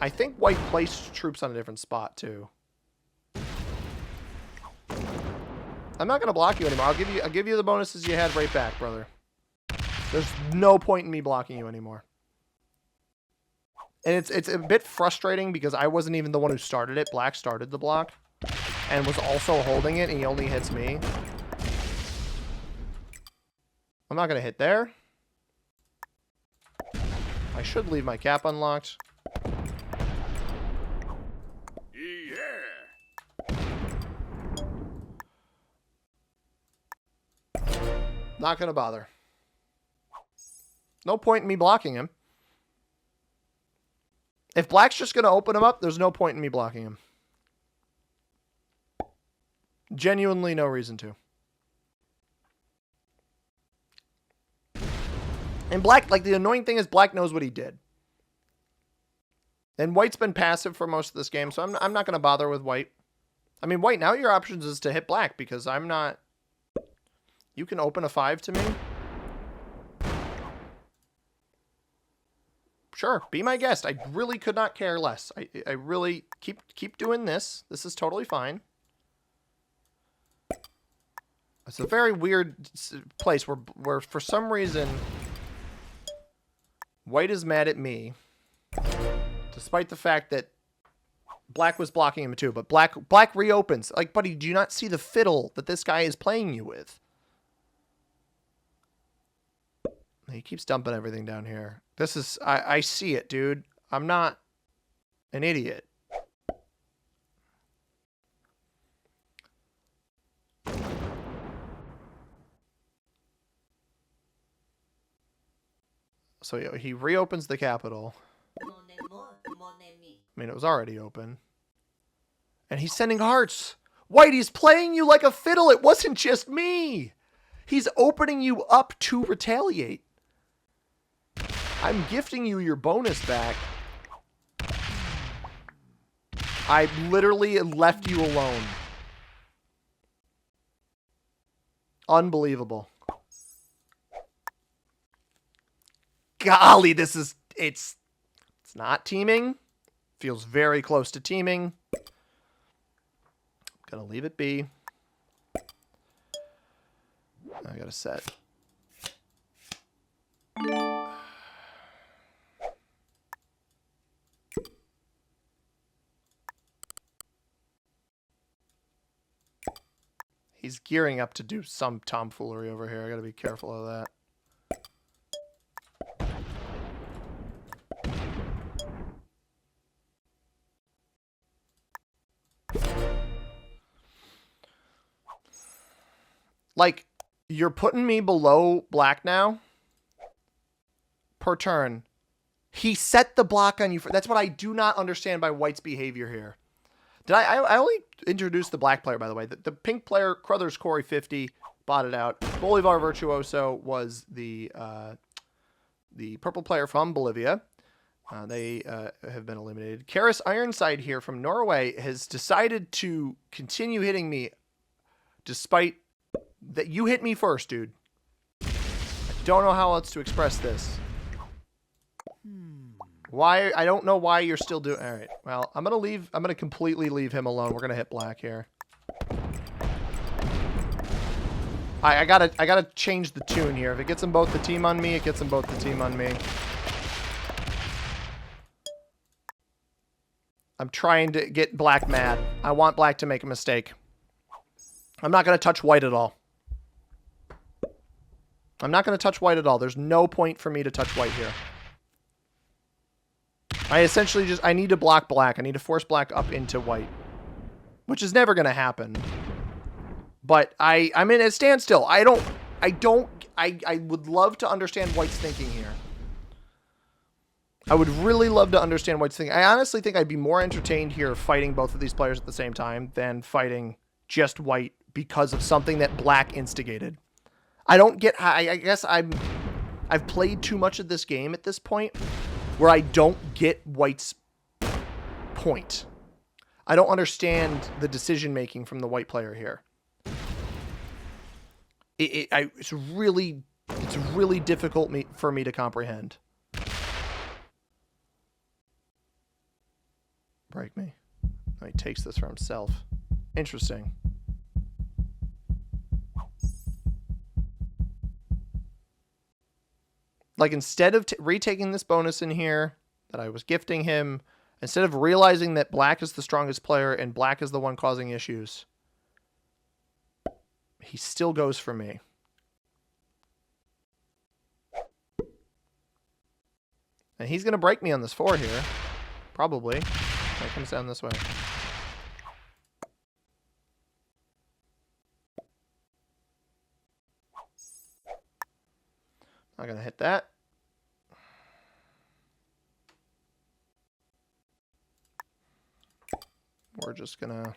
I think White placed troops on a different spot too. I'm not going to block you anymore. I'll give you the bonuses you had right back, brother. There's no point in me blocking you anymore. And it's a bit frustrating because I wasn't even the one who started it. Black started the block and was also holding it, and he only hits me. I'm not going to hit there. I should leave my cap unlocked. Not going to bother. No point in me blocking him. If Black's just going to open him up, there's no point in me blocking him. Genuinely no reason to. And Black, like, the annoying thing is Black knows what he did. And White's been passive for most of this game, so I'm not going to bother with White. I mean, White, now your options is to hit Black because I'm not... You can open a 5 to me. Sure, be my guest. I really could not care less. I really keep doing this. This is totally fine. It's a very weird place where for some reason White is mad at me, despite the fact that Black was blocking him too. But Black reopens. Like, buddy, do you not see the fiddle that this guy is playing you with? He keeps dumping everything down here. This is... I see it, dude. I'm not an idiot. So he reopens the capital. I mean, it was already open. And he's sending hearts. White, he's playing you like a fiddle. It wasn't just me. He's opening you up to retaliate. I'm gifting you your bonus back. I literally left you alone. Unbelievable. Golly, this is... It's not teaming. Feels very close to teaming. Gonna leave it be. I gotta set. He's gearing up to do some tomfoolery over here. I gotta be careful of that. Like, you're putting me below Black now per turn. He set the block on you. That's what I do not understand by White's behavior here. Did I only introduced the black player, by the way. The pink player, Crothers Corey 50, botted out. Bolivar Virtuoso was the purple player from Bolivia. They have been eliminated. Karis Ironside here from Norway has decided to continue hitting me despite that you hit me first, dude. I don't know how else to express this. Why? I don't know why you're still doing... All right. Well, I'm going to completely leave him alone. We're going to hit black here. I gotta change the tune here. If it gets them both the team on me, it gets them both the team on me. I'm trying to get black mad. I want black to make a mistake. I'm not going to touch white at all. I'm not going to touch white at all. There's no point for me to touch white here. I essentially just... I need to block black. I need to force black up into white. Which is never going to happen. But I'm in a standstill. I would love to understand White's thinking here. I would really love to understand White's thinking. I honestly think I'd be more entertained here fighting both of these players at the same time than fighting just White because of something that black instigated. I don't get... I guess I've played too much of this game at this point where I don't get White's point. I don't understand the decision-making from the white player here. It's really difficult for me to comprehend. Break me. Oh, he takes this for himself. Interesting. Like, instead of retaking this bonus in here that I was gifting him, instead of realizing that black is the strongest player and black is the one causing issues, he still goes for me. And he's going to break me on this 4 here. Probably. It comes down this way. Not going to hit that. We're just going to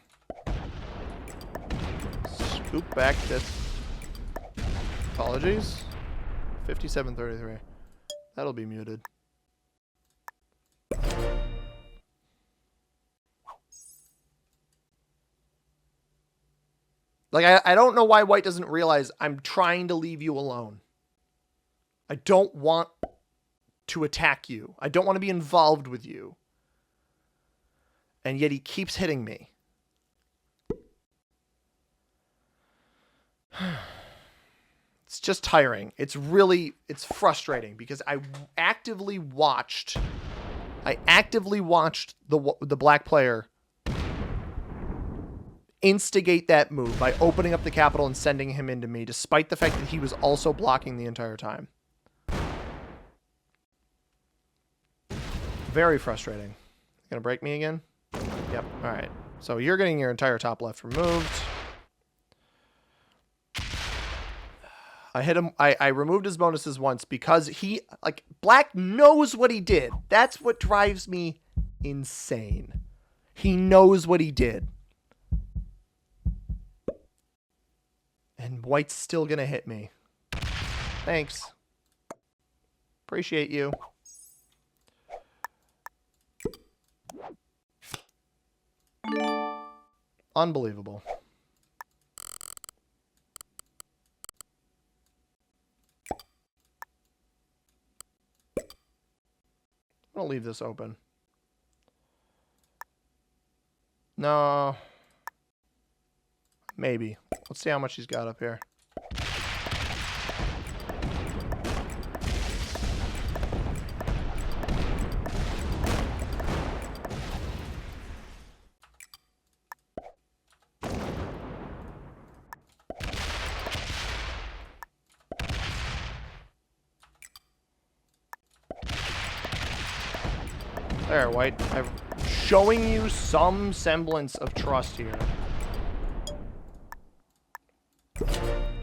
scoop back this. Apologies. 5733. That'll be muted. Like, I don't know why White doesn't realize I'm trying to leave you alone. I don't want to attack you. I don't want to be involved with you. And yet he keeps hitting me. It's just tiring. It's frustrating because I actively watched the black player instigate that move by opening up the capital and sending him into me, despite the fact that he was also blocking the entire time. Very frustrating. Gonna break me again? Yep. All right. So you're getting your entire top left removed. I hit him. I removed his bonuses once because black knows what he did. That's what drives me insane. He knows what he did. And white's still gonna hit me. Thanks. Appreciate you. Unbelievable. I'll leave this open. No. Maybe. Let's see how much he's got up here. There, White. I'm showing you some semblance of trust here.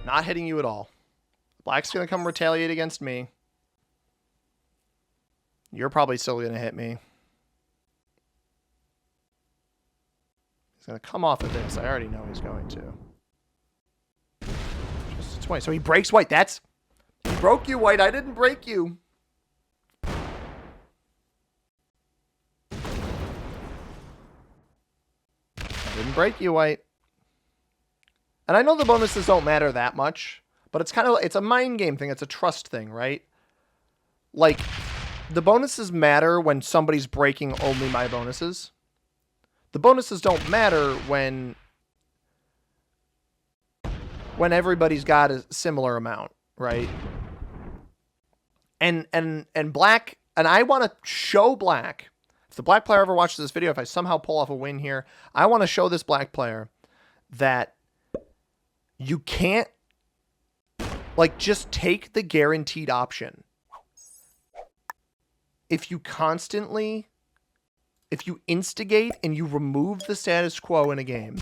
Not hitting you at all. Black's going to come retaliate against me. You're probably still going to hit me. He's going to come off of this. I already know he's going to. Just a 20. So he breaks white. He broke you, white. I didn't break you. I didn't break you, white. And I know the bonuses don't matter that much, but it's a mind game thing. It's a trust thing, right? Like, the bonuses matter when somebody's breaking only my bonuses. The bonuses don't matter when everybody's got a similar amount, right? And black, and I want to show black. If the black player ever watches this video, if I somehow pull off a win here, I want to show this black player that you can't, like, just take the guaranteed option. If you instigate and you remove the status quo in a game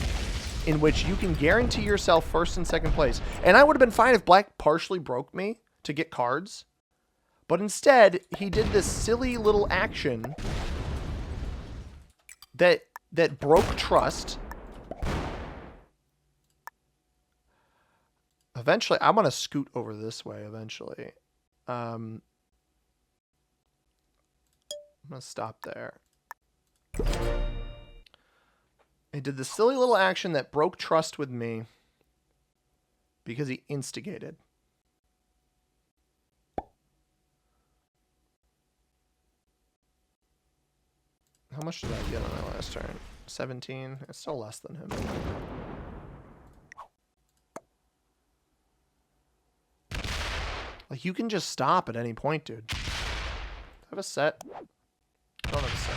in which you can guarantee yourself first and second place, and I would have been fine if black partially broke me to get cards, but instead he did this silly little action that broke trust. Eventually, I'm going to scoot over this way eventually. I'm going to stop there. He did this silly little action that broke trust with me because he instigated. How much did I get on my last turn? 17? It's still less than him. Like, you can just stop at any point, dude. I have a set. I don't have a set.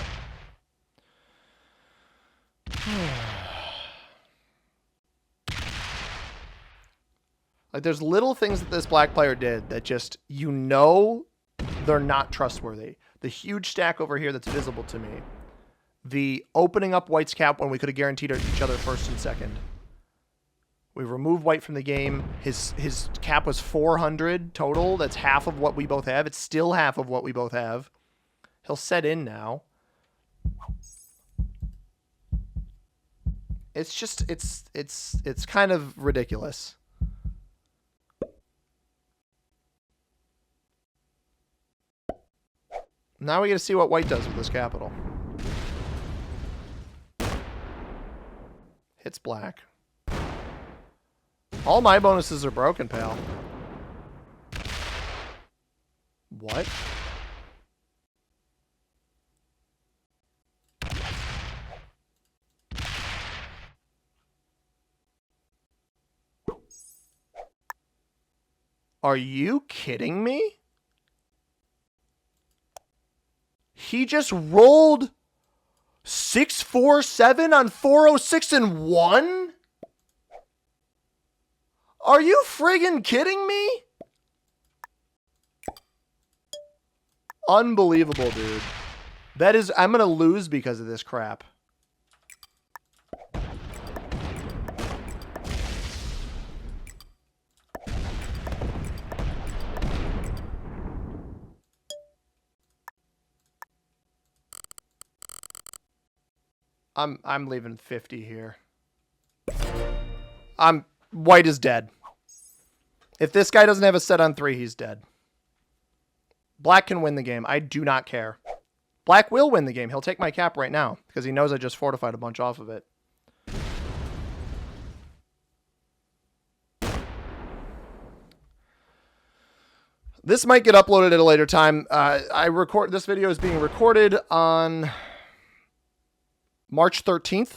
Like, there's little things that this black player did that just, you know, they're not trustworthy. The huge stack over here that's visible to me. The opening up white's cap when we could have guaranteed each other first and second. We removed white from the game. His cap was 400 total. That's half of what we both have. It's still half of what we both have. He'll set in now. It's just, it's kind of ridiculous. Now we get to see what white does with this capital. Hits black. All my bonuses are broken, pal. What? Are you kidding me? He just rolled 647 on 406 and 1? Are you friggin' kidding me? Unbelievable, dude. That is, I'm gonna lose because of this crap. I'm leaving 50 here. White is dead. If this guy doesn't have a set on 3, he's dead. Black can win the game. I do not care. Black will win the game. He'll take my cap right now because he knows I just fortified a bunch off of it. This might get uploaded at a later time. This video is being recorded on March 13th.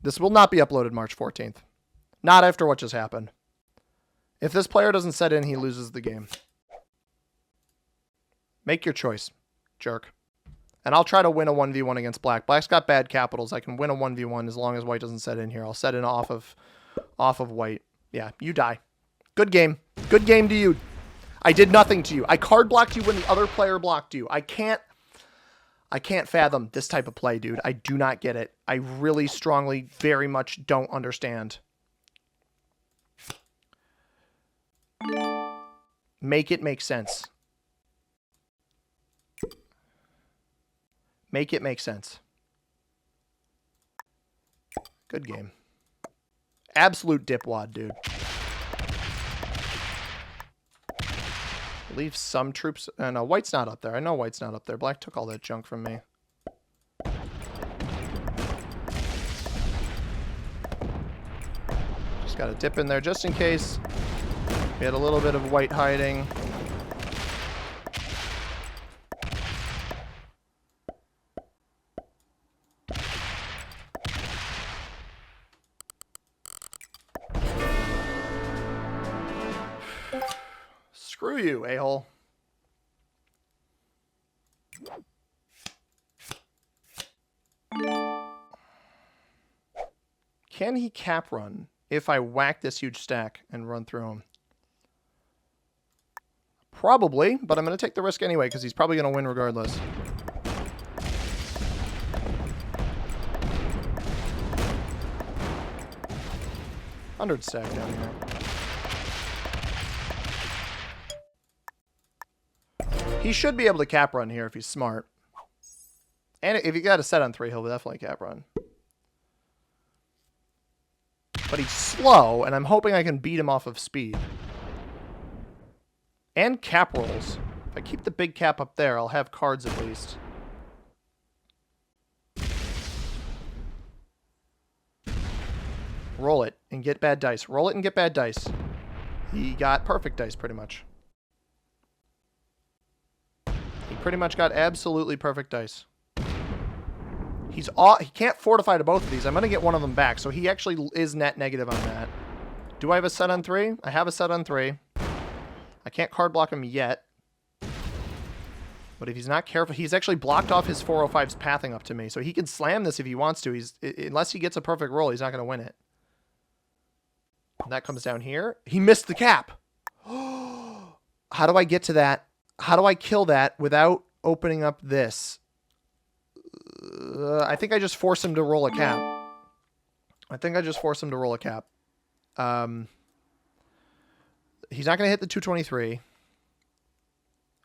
This will not be uploaded March 14th. Not after what just happened. If this player doesn't set in, he loses the game. Make your choice, jerk. And I'll try to win a 1v1 against black. Black's got bad capitals. I can win a 1v1 as long as white doesn't set in here. I'll set in off of white. Yeah, you die. Good game. Good game to you. I did nothing to you. I card blocked you when the other player blocked you. I can't fathom this type of play, dude. I do not get it. I really strongly, very much don't understand. Make it make sense. Make it make sense. Good game. Absolute dipwad, dude. Leave some troops. No, white's not up there. I know white's not up there. Black took all that junk from me. Just got to dip in there just in case. We had a little bit of white hiding. Screw you, a-hole. Can he cap run if I whack this huge stack and run through him? Probably, but I'm going to take the risk anyway because he's probably going to win regardless. $100 stack down here. He should be able to cap run here if he's smart. And if he got a set on 3, he'll definitely cap run. But he's slow, and I'm hoping I can beat him off of speed. And cap rolls. If I keep the big cap up there, I'll have cards at least. Roll it and get bad dice. Roll it and get bad dice. He got perfect dice, pretty much. He pretty much got absolutely perfect dice. He can't fortify to both of these. I'm going to get one of them back, so he actually is net negative on that. Do I have a set on 3? I have a set on 3. I can't card block him yet. But if he's not careful, he's actually blocked off his 405's pathing up to me, so he can slam this if he wants to. Unless he gets a perfect roll, he's not going to win it. And that comes down here. He missed the cap. How do I get to that? How do I kill that without opening up this? I think I just force him to roll a cap. He's not going to hit the 223.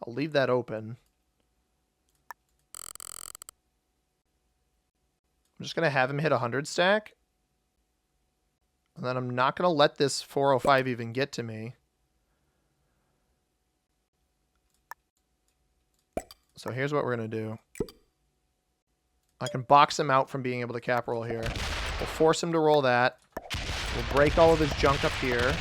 I'll leave that open. I'm just going to have him hit 100 stack. And then I'm not going to let this 405 even get to me. So here's what we're going to do. I can box him out from being able to cap roll here. We'll force him to roll that. We'll break all of his junk up here.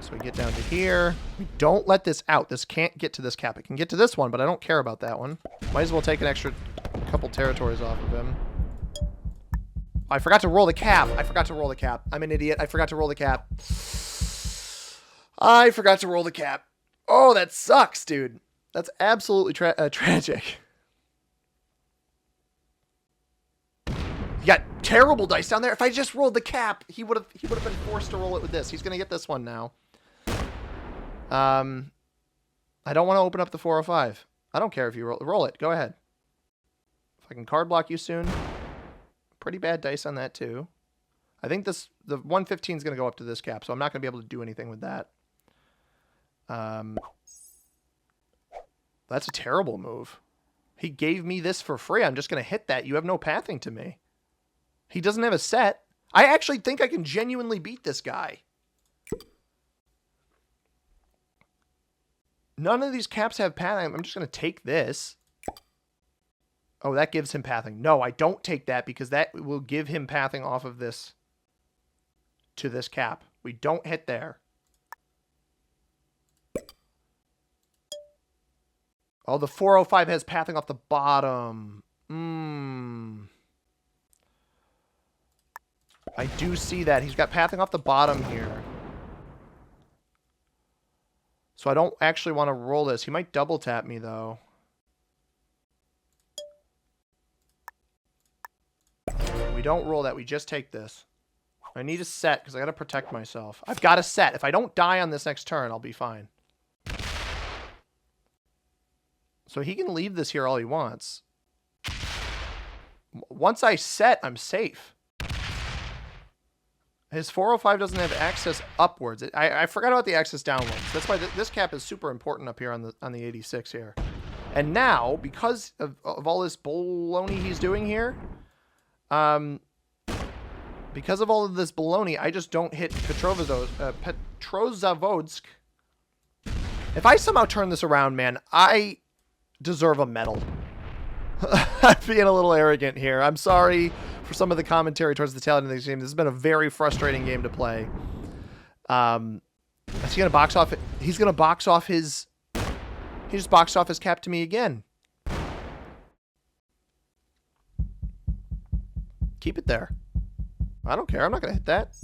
So we get down to here. We don't let this out. This can't get to this cap. It can get to this one, but I don't care about that one. Might as well take an extra couple territories off of him. I forgot to roll the cap. I'm an idiot. I forgot to roll the cap. Oh, that sucks, dude. That's absolutely tragic. You got terrible dice down there. If I just rolled the cap, he would have been forced to roll it with this. He's gonna get this one now. I don't want to open up the 405. I don't care if you roll it. Go ahead. If I can card block you soon. Pretty bad dice on that too. I think the 115 is gonna go up to this cap, so I'm not gonna be able to do anything with that. That's a terrible move. He gave me this for free. I'm just going to hit that. You have no pathing to me. He doesn't have a set. I actually think I can genuinely beat this guy. None of these caps have pathing. I'm just going to take this. Oh, that gives him pathing. No, I don't take that because that will give him pathing off of this to this cap. We don't hit there. Oh, the 405 has pathing off the bottom. I do see that. He's got pathing off the bottom here. So I don't actually want to roll this. He might double tap me, though. We don't roll that. We just take this. I need a set because I got to protect myself. I've got a set. If I don't die on this next turn, I'll be fine. So he can leave this here all he wants. Once I set, I'm safe. His 405 doesn't have access upwards. I forgot about the access downwards. That's why this cap is super important up here on the 86 here. And now, because of all this baloney he's doing here, because of all of this baloney, I just don't hit Petrozavodsk. If I somehow turn this around, man, I deserve a medal. I'm being a little arrogant here. I'm sorry for some of the commentary towards the tail end of this game. This has been a very frustrating game to play. Is he going to box off? He's going to box off his... He just boxed off his cap to me again. Keep it there. I don't care. I'm not going to hit that.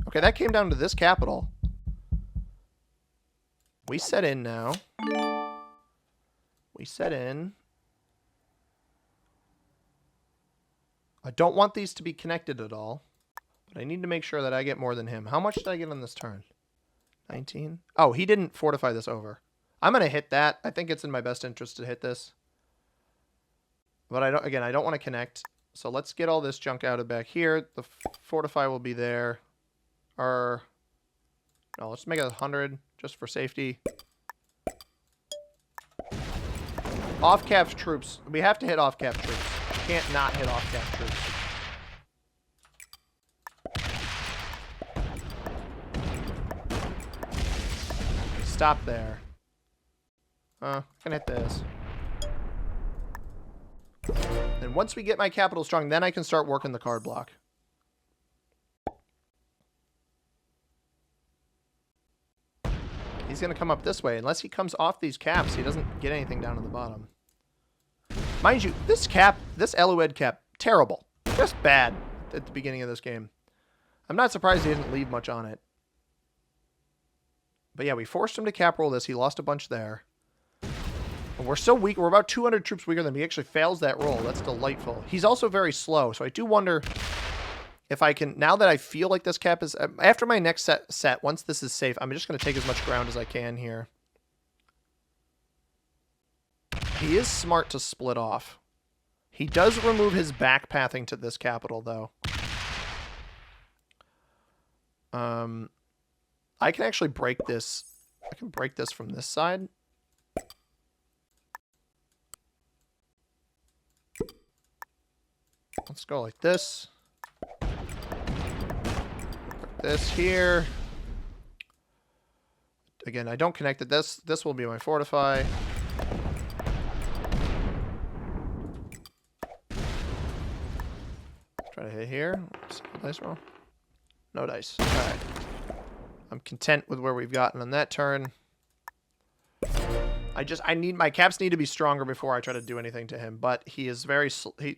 Okay, that came down to this capital. We set in now. We set in. I don't want these to be connected at all, but I need to make sure that I get more than him. How much did I get on this turn? 19? Oh, he didn't fortify this over. I'm going to hit that. I think it's in my best interest to hit this. But I don't want to connect. So let's get all this junk out of back here. The fortify will be there. No, let's make it 100 just for safety. Off-cap troops. We have to hit off-cap troops. Can't not hit off-cap troops. Stop there. I can hit this. And once we get my capital strong, then I can start working the card block. He's going to come up this way. Unless he comes off these caps, he doesn't get anything down at the bottom. Mind you, this cap, this Elued cap, terrible. Just bad at the beginning of this game. I'm not surprised he didn't leave much on it. But yeah, we forced him to cap roll this. He lost a bunch there. And we're so weak. We're about 200 troops weaker than him. He actually fails that roll. That's delightful. He's also very slow, so I do wonder if I can... Now that I feel like this cap is... After my next set, once this is safe, I'm just going to take as much ground as I can here. He is smart to split off. He does remove his back pathing to this capital, though. I can actually break this. I can break this from this side. Let's go like this. Put this here. Again, I don't connect it. This will be my fortify. Try to hit here. Dice roll. No dice. All right. I'm content with where we've gotten on that turn. My caps need to be stronger before I try to do anything to him, but he is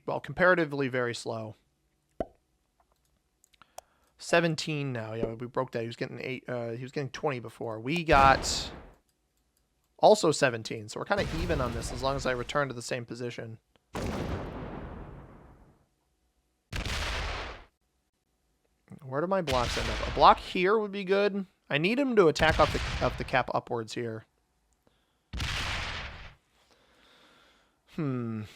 well, comparatively very slow. 17 now. Yeah, we broke that. He was getting 8. He was getting 20 before. We got also 17, so we're kind of even on this as long as I return to the same position. Where do my blocks end up? A block here would be good. I need him to attack up the cap upwards here. I'm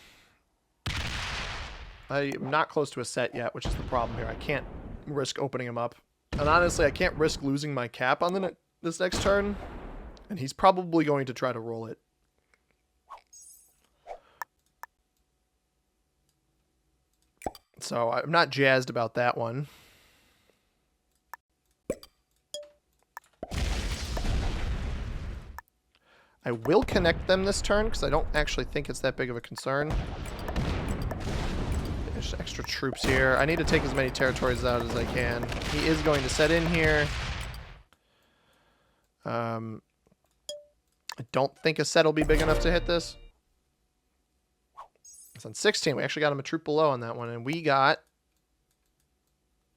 not close to a set yet, which is the problem here. I can't risk opening him up. And honestly, I can't risk losing my cap on this next turn. And he's probably going to try to roll it. So I'm not jazzed about that one. I will connect them this turn because I don't actually think it's that big of a concern. There's extra troops here. I need to take as many territories out as I can. He is going to set in here. I don't think a set will be big enough to hit this. It's on 16. We actually got him a troop below on that one, and we got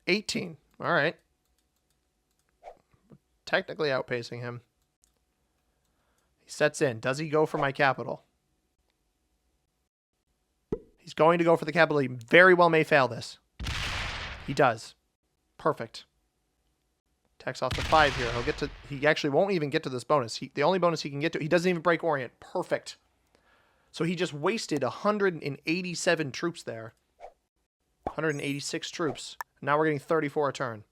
18. All right. Technically outpacing him. Sets in. Does he go for my capital? He's going to go for the capital. He very well may fail this. He does. Perfect. Attacks off the 5 here. He'll get to... He actually won't even get to this bonus. The only bonus he can get to... He doesn't even break Orient. Perfect. So he just wasted 187 troops there. 186 troops. Now we're getting 34 a turn.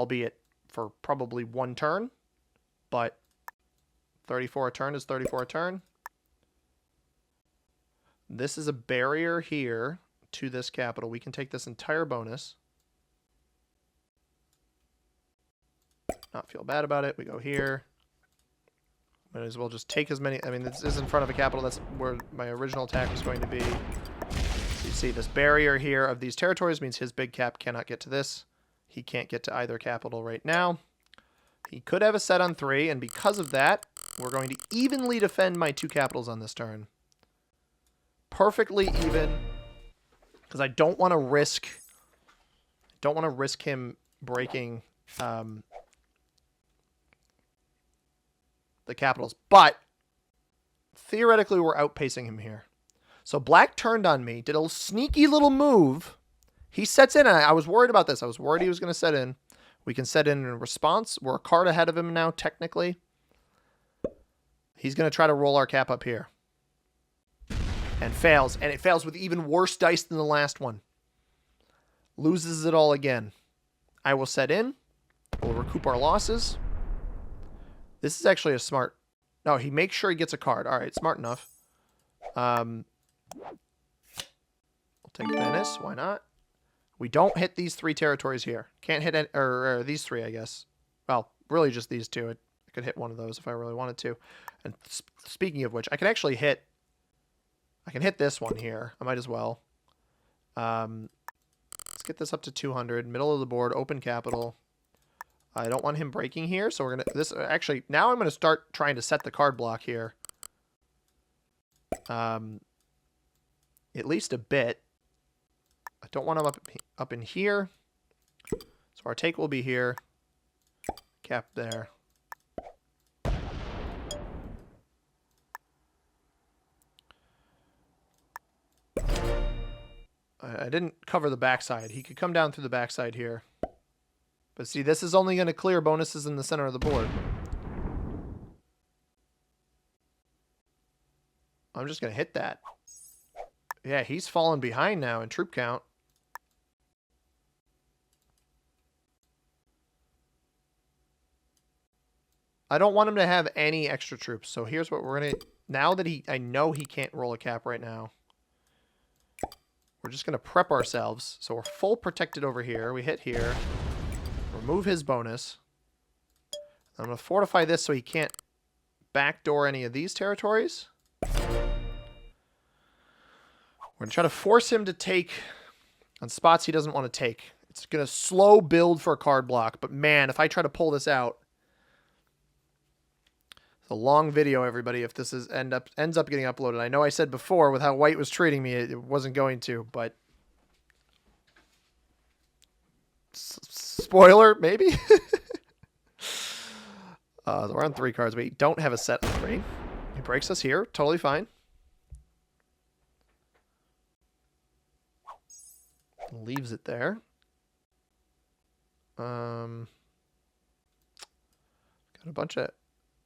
albeit for probably one turn, but 34 a turn is 34 a turn. This is a barrier here to this capital. We can take this entire bonus. Not feel bad about it. We go here. Might as well just take as many. I mean, this is in front of a capital. That's where my original attack was going to be. So you see this barrier here of these territories means his big cap cannot get to this. He can't get to either capital right now. He could have a set on 3, and because of that, we're going to evenly defend my 2 capitals on this turn. Perfectly even, because I don't want to risk him breaking the capitals. But theoretically, we're outpacing him here. So black turned on me, did a sneaky little move. He sets in, and I was worried about this. I was worried he was going to set in. We can set in response. We're a card ahead of him now, technically. He's going to try to roll our cap up here. And fails. And it fails with even worse dice than the last one. Loses it all again. I will set in. We'll recoup our losses. This is actually a smart... No, he makes sure he gets a card. All right, smart enough. We'll take Venice. Why not? We don't hit these 3 territories here. Can't hit it, or these 3, I guess. Well, really just these 2. I could hit one of those if I really wanted to. And speaking of which, I can actually hit... I can hit this one here. I might as well. Let's get this up to 200. Middle of the board. Open capital. I don't want him breaking here, so we're going to... This actually, now I'm going to start trying to set the card block here. At least a bit. I don't want him up in here. So our take will be here. Cap there. I didn't cover the backside. He could come down through the backside here. But see, this is only going to clear bonuses in the center of the board. I'm just going to hit that. Yeah, he's fallen behind now in troop count. I don't want him to have any extra troops. So here's what we're going to... Now that I know he can't roll a cap right now. We're just going to prep ourselves. So we're full protected over here. We hit here. Remove his bonus. I'm going to fortify this so he can't backdoor any of these territories. We're going to try to force him to take on spots he doesn't want to take. It's going to slow build for a card block. But man, if I try to pull this out... It's a long video, everybody, if this ends up getting uploaded. I know I said before, with how White was treating me, it wasn't going to, but... Spoiler, maybe? We're on 3 cards. We don't have a set of 3. He breaks us here. Totally fine. Leaves it there. Got a bunch of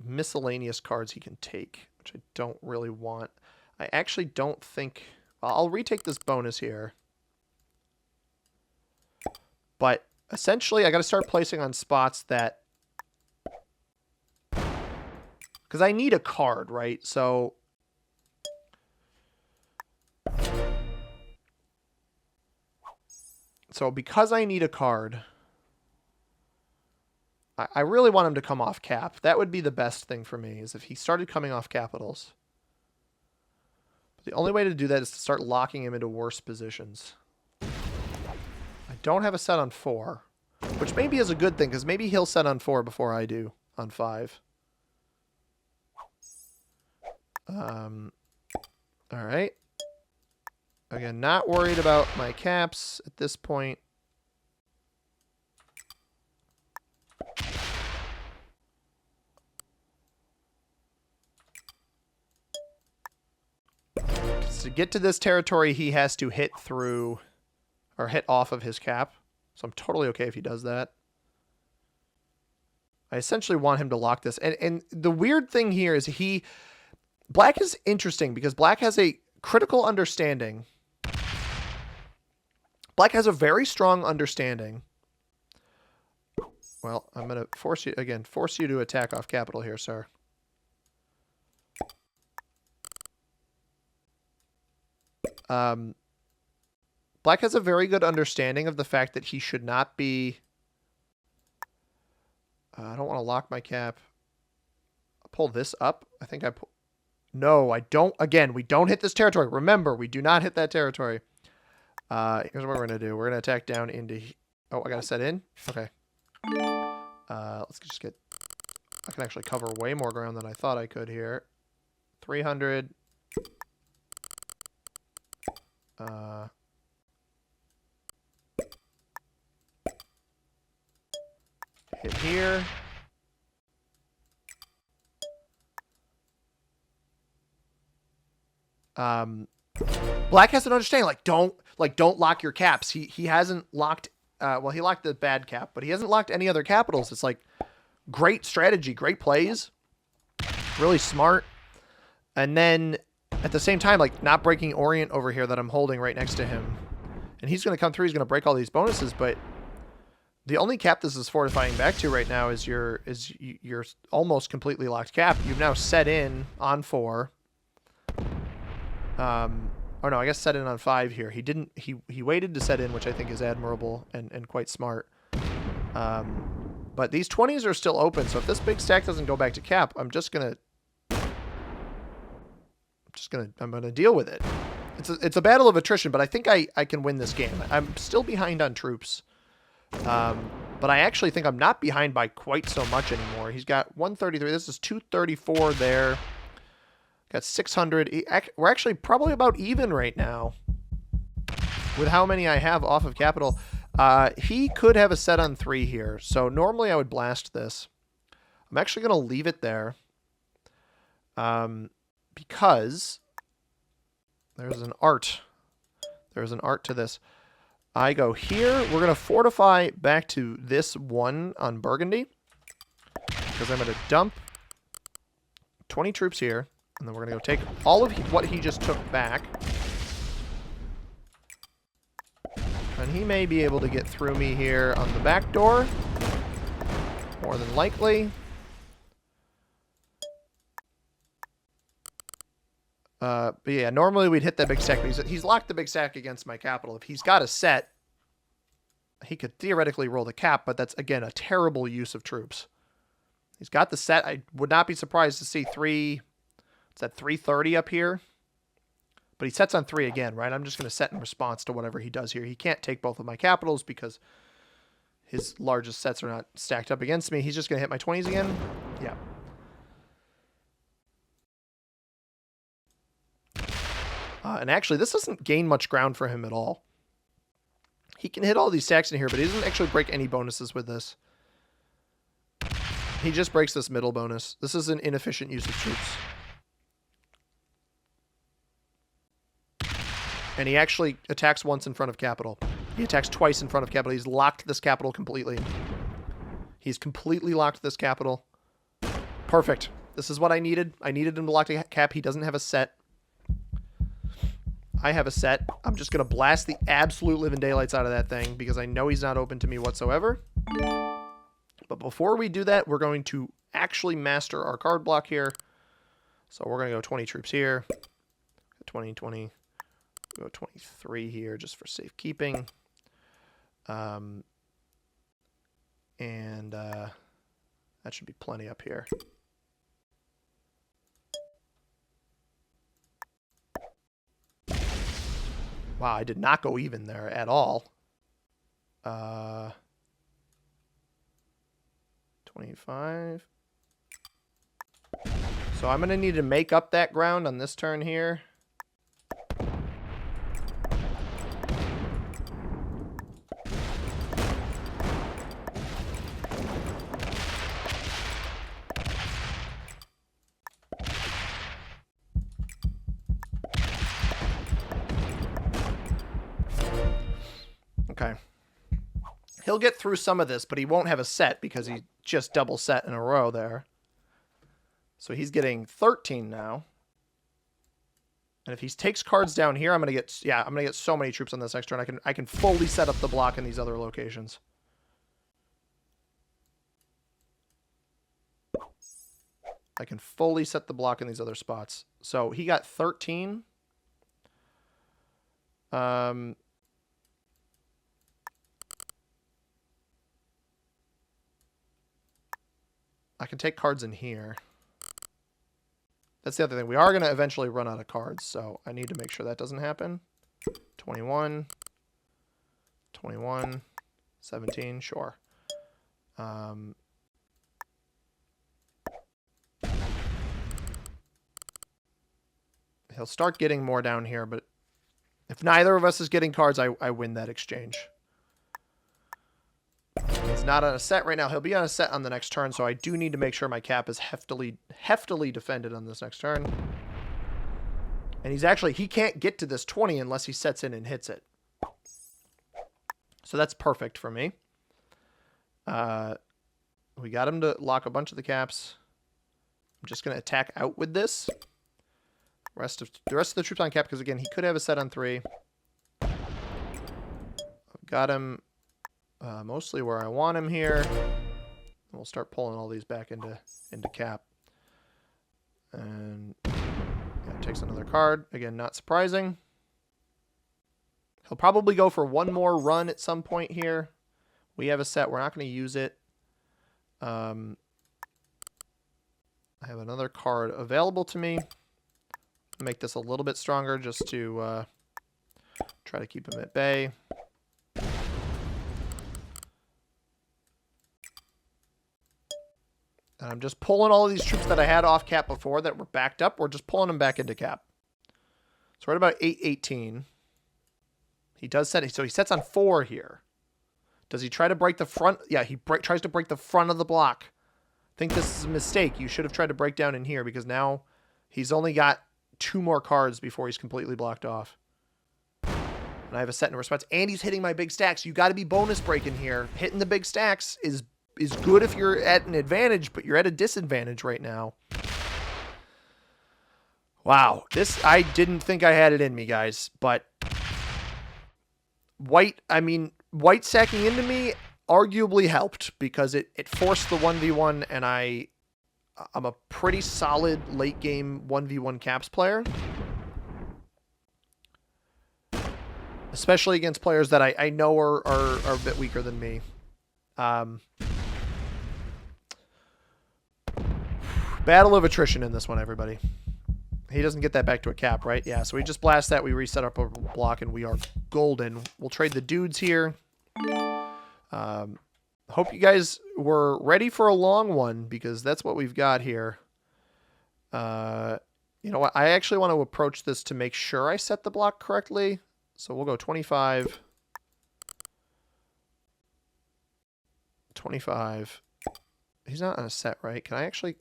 miscellaneous cards he can take, which I don't really want. I actually don't think... I'll retake this bonus here. But essentially, I got to start placing on spots that... Because I need a card, right? So... because I need a card... I really want him to come off cap. That would be the best thing for me, is if he started coming off capitals. But the only way to do that is to start locking him into worse positions. I don't have a set on 4, which maybe is a good thing, because maybe he'll set on 4 before I do on 5. Alright. Again, not worried about my caps at this point. To get to this territory, he has to hit through, or hit off of his cap. So I'm totally okay if he does that. I essentially want him to lock this. And the weird thing here is Black is interesting because Black has a critical understanding. Black has a very strong understanding Well, I'm going to force you to attack off capital here, sir. Black has a very good understanding of the fact that he should not be... I don't want to lock my cap. I'll pull this up. I think I pull... No, I don't. Again, we don't hit this territory. Remember, we do not hit that territory. Here's what we're going to do. We're going to attack down into... Oh, I got to set in? Okay. Let's just get... I can actually cover way more ground than I thought I could here. 300. Hit here. Black has an understanding, don't lock your caps. He hasn't locked well, he locked the bad cap, but he hasn't locked any other capitals. It's like great strategy, great plays, really smart. And then at the same time, like not breaking Orient over here that I'm holding right next to him. And he's going to come through, he's going to break all these bonuses, but the only cap this is fortifying back to right now is your almost completely locked cap. You've now set in on 4. Or no, I guess set in on 5 here. He didn't. He waited to set in, which I think is admirable and quite smart. But these 20s are still open, so if this big stack doesn't go back to cap, I'm gonna deal with it. It's a battle of attrition, but I think I can win this game. I'm still behind on troops. But I actually think I'm not behind by quite so much anymore. He's got 133. This is 234 there. Got 600. We're actually probably about even right now with how many I have off of capital. He could have a set on 3 here. So normally I would blast this. I'm actually going to leave it there. Because there's an art. There's an art to this. I go here. We're going to fortify back to this 1 on Burgundy. Because I'm going to dump 20 troops here. And then we're going to go take all of what he just took back. And he may be able to get through me here on the back door. More than likely. But yeah, normally we'd hit that big stack. But he's locked the big stack against my capital. If he's got a set, he could theoretically roll the cap. But that's, again, a terrible use of troops. He's got the set. I would not be surprised to see 3... It's at 330 up here. But he sets on 3 again, right? I'm just going to set in response to whatever he does here. He can't take both of my capitals because his largest sets are not stacked up against me. He's just going to hit my 20s again. Yeah. And actually, this doesn't gain much ground for him at all. He can hit all these stacks in here, but he doesn't actually break any bonuses with this. He just breaks this middle bonus. This is an inefficient use of troops. And he actually attacks once in front of capital. He attacks twice in front of capital. He's locked this capital completely. He's completely locked this capital. Perfect. This is what I needed. I needed him to lock the cap. He doesn't have a set. I have a set. I'm just going to blast the absolute living daylights out of that thing because I know he's not open to me whatsoever. But before we do that, we're going to actually master our card block here. So we're going to go 20 troops here. 20, 20. Go 23 here just for safekeeping. And that should be plenty up here. Wow, I did not go even there at all. 25. So I'm going to need to make up that ground on this turn here. Okay. He'll get through some of this, but he won't have a set because he just double set in a row there. So he's getting 13 now. And if he takes cards down here, I'm gonna get so many troops on this next turn. I can fully set up the block in these other locations. I can fully set the block in these other spots. So he got 13. I can take cards in here. That's the other thing. We are going to eventually run out of cards, so I need to make sure that doesn't happen. 21. 21. 17. Sure. He'll start getting more down here, but if neither of us is getting cards, I win that exchange. He's not on a set right now. He'll be on a set on the next turn, so I do need to make sure my cap is heftily defended on this next turn. And he can't get to this 20 unless he sets in and hits it. So that's perfect for me. We got him to lock a bunch of the caps. I'm just going to attack out with this. The rest of the troops on cap, because again, he could have a set on 3. I've got him mostly where I want him here. And we'll start pulling all these back into cap. And yeah, takes another card. Again, not surprising. He'll probably go for one more run at some point here. We have a set. We're not going to use it. I have another card available to me. Make this a little bit stronger just to try to keep him at bay. And I'm just pulling all of these troops that I had off cap before that were backed up. We're just pulling them back into cap. So we're at about 818. He does set it. So he sets on 4 here. Does he try to break the front? Yeah, he tries to break the front of the block. I think this is a mistake. You should have tried to break down in here because now he's only got 2 more cards before he's completely blocked off. And I have a set in response. And he's hitting my big stacks. You got to be bonus breaking here. Hitting the big stacks is good if you're at an advantage, but you're at a disadvantage right now. Wow. I didn't think I had it in me, guys. But white stacking into me arguably helped because it forced the 1v1, and I'm a pretty solid late game 1v1 caps player. Especially against players that I know are a bit weaker than me. Battle of attrition in this one, everybody. He doesn't get that back to a cap, right? Yeah, so we just blast that, we reset up a block, and we are golden. We'll trade the dudes here. Hope you guys were ready for a long one, because that's what we've got here. You know what? I actually want to approach this to make sure I set the block correctly. So we'll go 25. 25. He's not on a set, right? Can I actually...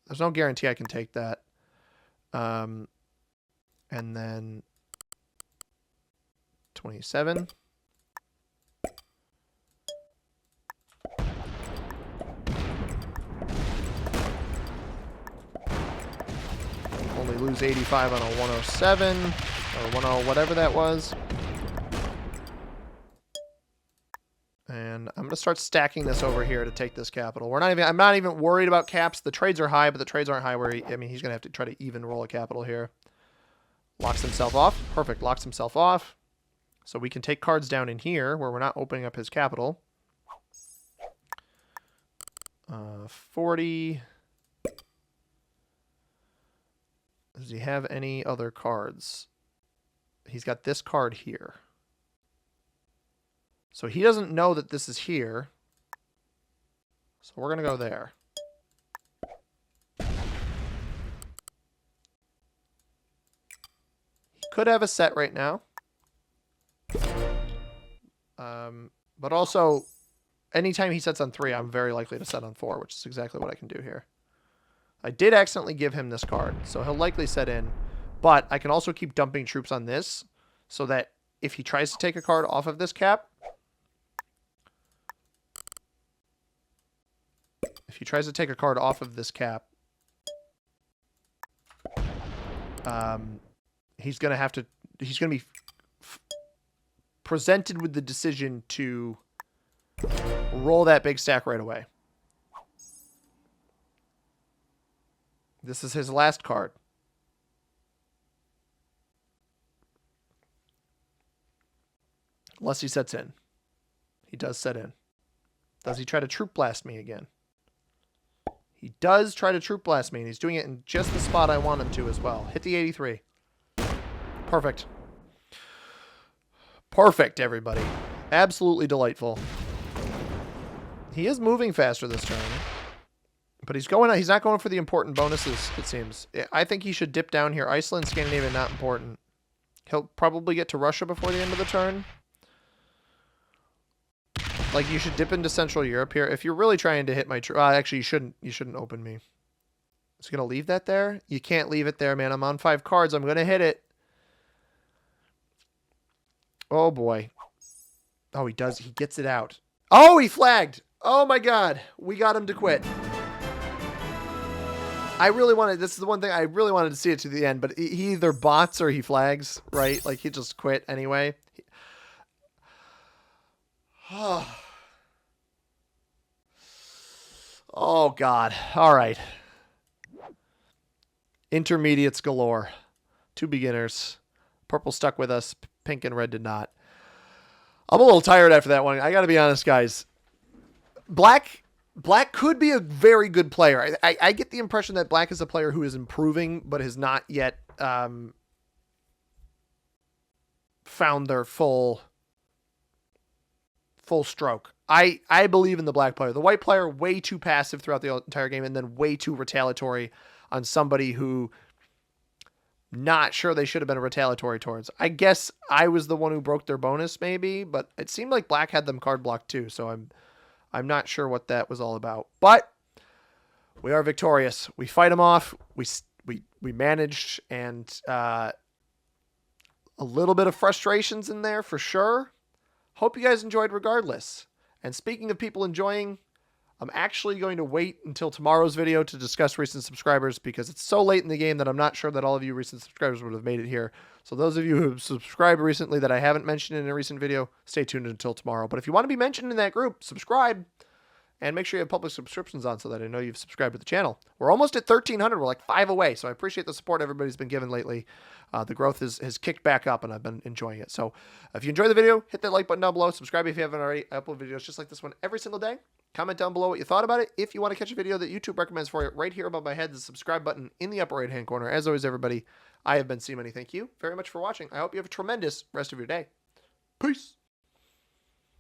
There's no guarantee I can take that. And then 27. Only lose 85 on a 107 or 10, whatever that was. And I'm going to start stacking this over here to take this capital. I'm not even worried about caps. The trades are high, but the trades aren't high where he's going to have to try to even roll a capital here. Locks himself off. Perfect. Locks himself off. So we can take cards down in here where we're not opening up his capital. 40. Does he have any other cards? He's got this card here. So he doesn't know that this is here. So we're going to go there. He could have a set right now. But also, anytime he sets on 3, I'm very likely to set on 4, which is exactly what I can do here. I did accidentally give him this card, so he'll likely set in. But I can also keep dumping troops on this, so that if he tries to take a card off of this cap... If he tries to take a card off of this cap, he's going to be presented with the decision to roll that big stack right away. This is his last card. Unless he sets in. He does set in. Does he try to troop blast me again? He does try to troop blast me, and he's doing it in just the spot I want him to as well. Hit the 83. Perfect. Perfect, everybody. Absolutely delightful. He is moving faster this turn. But he's not going for the important bonuses, it seems. I think he should dip down here. Iceland, Scandinavia, not important. He'll probably get to Russia before the end of the turn. Like, you should dip into Central Europe here. If you're really trying to hit my... actually, you shouldn't open me. Is he going to leave that there? You can't leave it there, man. I'm on 5 cards. I'm going to hit it. Oh, boy. Oh, he does. He gets it out. Oh, he flagged. Oh, my God. We got him to quit. This is the one thing I really wanted to see it to the end, but he either bots or he flags, right? Like, he just quit anyway. Oh, God. All right. Intermediates galore. 2 beginners. Purple stuck with us. Pink and red did not. I'm a little tired after that one. I got to be honest, guys. Black could be a very good player. I get the impression that Black is a player who is improving, but has not yet found their full stroke. I believe in the Black player. The White player, way too passive throughout the entire game, and then way too retaliatory on somebody who not sure they should have been retaliatory towards. I guess I was the one who broke their bonus, maybe, but it seemed like Black had them card blocked too, so I'm not sure what that was all about. But we are victorious. We fight them off. We managed, and a little bit of frustrations in there for sure. Hope you guys enjoyed regardless. And speaking of people enjoying, I'm actually going to wait until tomorrow's video to discuss recent subscribers because it's so late in the game that I'm not sure that all of you recent subscribers would have made it here. So those of you who have subscribed recently that I haven't mentioned in a recent video, stay tuned until tomorrow. But if you want to be mentioned in that group, subscribe and make sure you have public subscriptions on so that I know you've subscribed to the channel. We're almost at 1,300. We're like 5 away. So I appreciate the support everybody's been giving lately. The growth has kicked back up, and I've been enjoying it. So if you enjoyed the video, hit that like button down below. Subscribe if you haven't already. I upload videos just like this one every single day. Comment down below what you thought about it. If you want to catch a video that YouTube recommends for you, right here above my head, the subscribe button in the upper right-hand corner. As always, everybody, I have been C-Money. Thank you very much for watching. I hope you have a tremendous rest of your day. Peace.